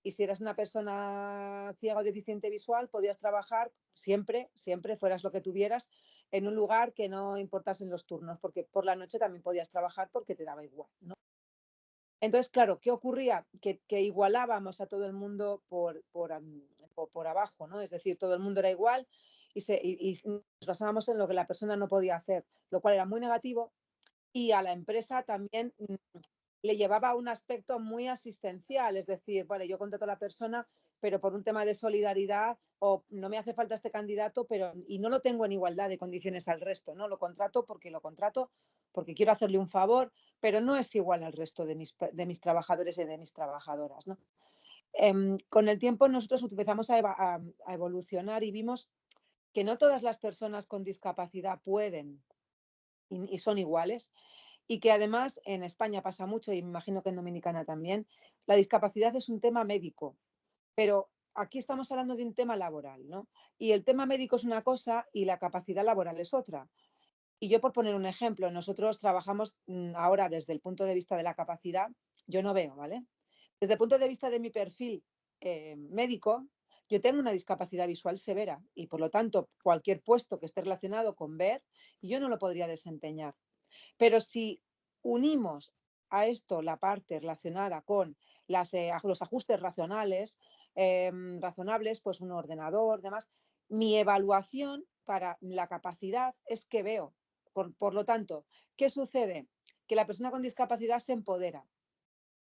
Y si eras una persona ciega o deficiente visual, podías trabajar siempre, fueras lo que tuvieras, en un lugar que no importasen los turnos, porque por la noche también podías trabajar porque te daba igual, ¿no? Entonces, claro, ¿qué ocurría? Que igualábamos a todo el mundo por abajo, ¿no? Es decir, todo el mundo era igual y nos basábamos en lo que la persona no podía hacer, lo cual era muy negativo y a la empresa también le llevaba un aspecto muy asistencial, es decir, vale, yo contrato a la persona, pero por un tema de solidaridad o no me hace falta este candidato, y no lo tengo en igualdad de condiciones al resto, ¿no? Lo contrato porque quiero hacerle un favor, pero no es igual al resto de mis trabajadores y de mis trabajadoras, ¿no? Con el tiempo nosotros empezamos a evolucionar y vimos que no todas las personas con discapacidad pueden y son iguales. Y que además en España pasa mucho, y me imagino que en Dominicana también, la discapacidad es un tema médico, pero aquí estamos hablando de un tema laboral, ¿no? Y el tema médico es una cosa y la capacidad laboral es otra. Y yo por poner un ejemplo, nosotros trabajamos ahora desde el punto de vista de la capacidad, yo no veo, ¿vale? Desde el punto de vista de mi perfil médico, yo tengo una discapacidad visual severa y por lo tanto cualquier puesto que esté relacionado con ver, yo no lo podría desempeñar. Pero si unimos a esto la parte relacionada con los ajustes razonables, pues un ordenador, demás, mi evaluación para la capacidad es que veo. Por lo tanto, ¿qué sucede? Que la persona con discapacidad se empodera.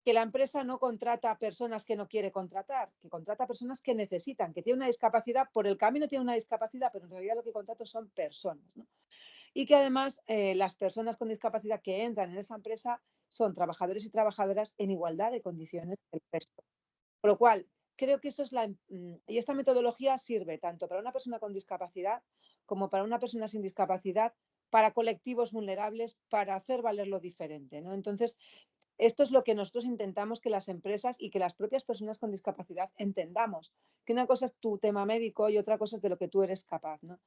que la empresa no contrata a personas que no quiere contratar, que contrata a personas que necesitan, que tienen una discapacidad, por el camino tienen una discapacidad, pero en realidad lo que contrato son personas, ¿no? Y que además las personas con discapacidad que entran en esa empresa son trabajadores y trabajadoras en igualdad de condiciones que el resto. Por lo cual, creo que eso es y esta metodología sirve tanto para una persona con discapacidad como para una persona sin discapacidad, para colectivos vulnerables, para hacer valer lo diferente, ¿no? Entonces, esto es lo que nosotros intentamos que las empresas y que las propias personas con discapacidad entendamos, que una cosa es tu tema médico y otra cosa es de lo que tú eres capaz, ¿no?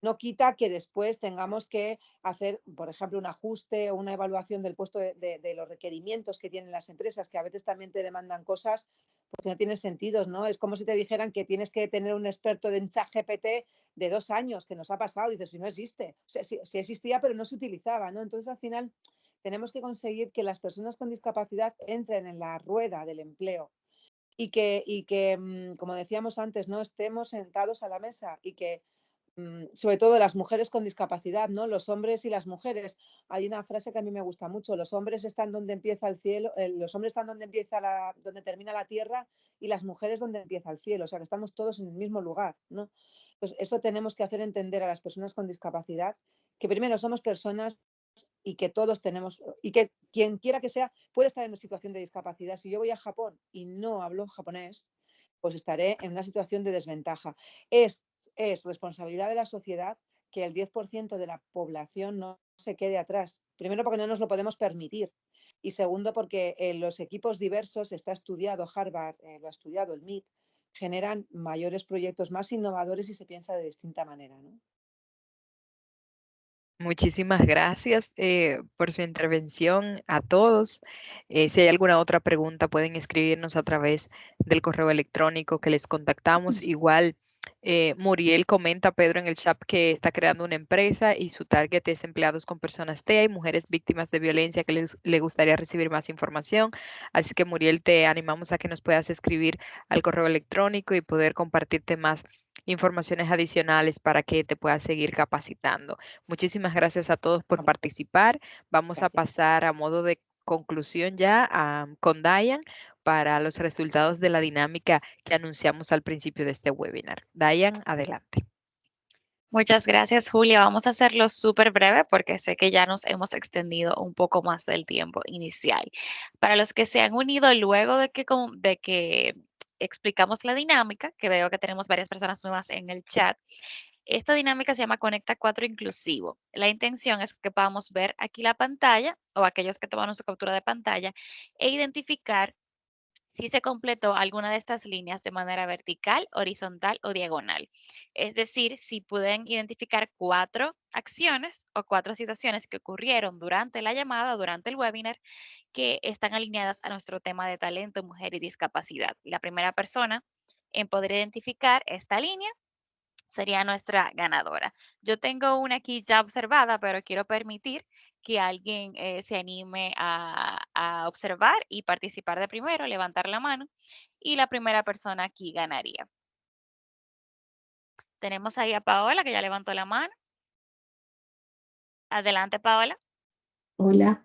No quita que después tengamos que hacer, por ejemplo, un ajuste o una evaluación del puesto de los requerimientos que tienen las empresas, que a veces también te demandan cosas porque no tienen sentido, ¿no? Es como si te dijeran que tienes que tener un experto en ChatGPT de 2 años, que nos ha pasado, y dices, si no existe. O sea, sí existía, pero no se utilizaba, ¿no? Entonces, al final, tenemos que conseguir que las personas con discapacidad entren en la rueda del empleo y que, como decíamos antes, no estemos sentados a la mesa y que sobre todo las mujeres con discapacidad, ¿no? Los hombres y las mujeres. Hay una frase que a mí me gusta mucho: los hombres están donde empieza el cielo, los hombres están donde termina la tierra, y las mujeres donde empieza el cielo. O sea, que estamos todos en el mismo lugar, ¿no? Entonces, eso tenemos que hacer entender a las personas con discapacidad, que primero somos personas y que todos tenemos, y que quien quiera que sea puede estar en una situación de discapacidad. Si yo voy a Japón y no hablo japonés, pues estaré en una situación de desventaja. Es responsabilidad de la sociedad que el 10% de la población no se quede atrás. Primero, porque no nos lo podemos permitir. Y segundo, porque los equipos diversos, está estudiado Harvard, lo ha estudiado el MIT, generan mayores proyectos más innovadores y se piensa de distinta manera, ¿no? Muchísimas gracias por su intervención a todos. Si hay alguna otra pregunta, pueden escribirnos a través del correo electrónico que les contactamos. Igual, Muriel comenta, Pedro, en el chat que está creando una empresa y su target es empleados con personas TEA y mujeres víctimas de violencia que le gustaría recibir más información. Así que, Muriel, te animamos a que nos puedas escribir al correo electrónico y poder compartirte más informaciones adicionales para que te puedas seguir capacitando. Muchísimas gracias a todos por participar. Vamos a pasar a modo de conclusión ya con Dayan para los resultados de la dinámica que anunciamos al principio de este webinar. Dayan, adelante. Muchas gracias, Julia. Vamos a hacerlo súper breve porque sé que ya nos hemos extendido un poco más del tiempo inicial. Para los que se han unido luego de que explicamos la dinámica, que veo que tenemos varias personas nuevas en el chat, esta dinámica se llama Conecta 4 Inclusivo. La intención es que podamos ver aquí la pantalla o aquellos que tomaron su captura de pantalla e identificar si se completó alguna de estas líneas de manera vertical, horizontal o diagonal. Es decir, si pueden identificar 4 acciones o 4 situaciones que ocurrieron durante la llamada, durante el webinar, que están alineadas a nuestro tema de talento, mujer y discapacidad. La primera persona en poder identificar esta línea sería nuestra ganadora. Yo tengo una aquí ya observada, pero quiero permitir que alguien se anime a observar y participar de primero, levantar la mano, y la primera persona aquí ganaría. Tenemos ahí a Paola, que ya levantó la mano. Adelante, Paola. Hola.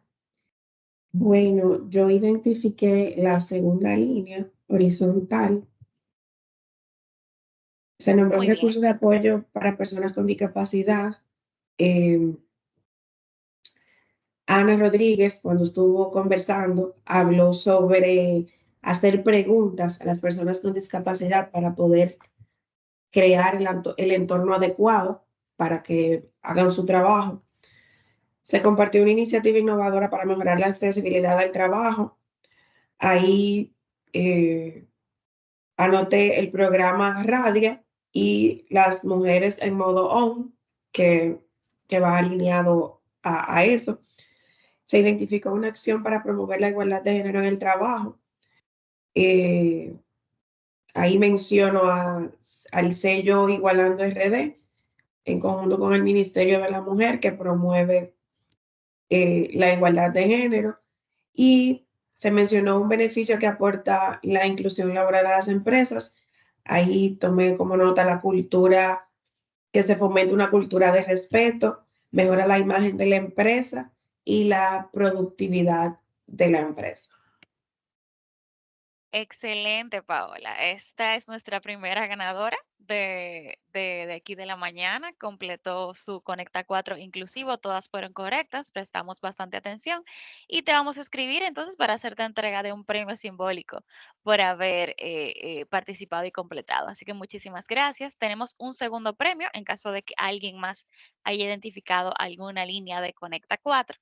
Bueno, yo identifiqué la segunda línea horizontal. Se nombró un Muy bien. recurso de apoyo para personas con discapacidad. Ana Rodríguez, cuando estuvo conversando, habló sobre hacer preguntas a las personas con discapacidad para poder crear el entorno adecuado para que hagan su trabajo. Se compartió una iniciativa innovadora para mejorar la accesibilidad al trabajo. Ahí anoté el programa Radia y las mujeres en modo on, que va alineado a eso. Se identificó una acción para promover la igualdad de género en el trabajo. Ahí menciono al sello Igualando RD, en conjunto con el Ministerio de la Mujer, que promueve la igualdad de género. Y se mencionó un beneficio que aporta la inclusión laboral a las empresas. Ahí tomé como nota la cultura, que se fomente una cultura de respeto, mejora la imagen de la empresa y la productividad de la empresa. Excelente, Paola. Esta es nuestra primera ganadora de aquí de la mañana. Completó su Conecta 4 inclusivo. Todas fueron correctas. Prestamos bastante atención. Y te vamos a escribir entonces para hacerte entrega de un premio simbólico por haber participado y completado. Así que muchísimas gracias. Tenemos un segundo premio en caso de que alguien más haya identificado alguna línea de Conecta 4.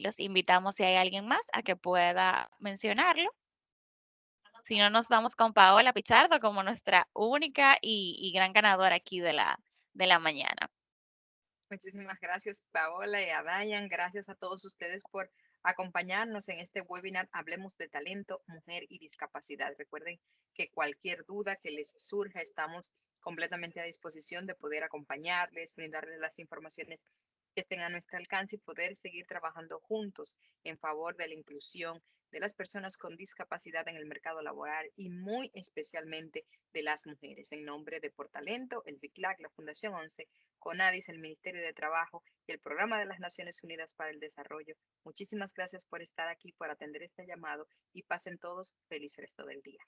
Los invitamos, si hay alguien más, a que pueda mencionarlo. Si no, nos vamos con Paola Pichardo como nuestra única y gran ganadora aquí de la mañana. Muchísimas gracias, Paola y a Dayan. Gracias a todos ustedes por acompañarnos en este webinar Hablemos de Talento, Mujer y Discapacidad. Recuerden que cualquier duda que les surja, estamos completamente a disposición de poder acompañarles, brindarles las informaciones que estén a nuestro alcance y poder seguir trabajando juntos en favor de la inclusión de las personas con discapacidad en el mercado laboral y muy especialmente de las mujeres. En nombre de Por Talento, el BICLAC, la Fundación 11, CONADIS, el Ministerio de Trabajo y el Programa de las Naciones Unidas para el Desarrollo. Muchísimas gracias por estar aquí, por atender este llamado y pasen todos feliz resto del día.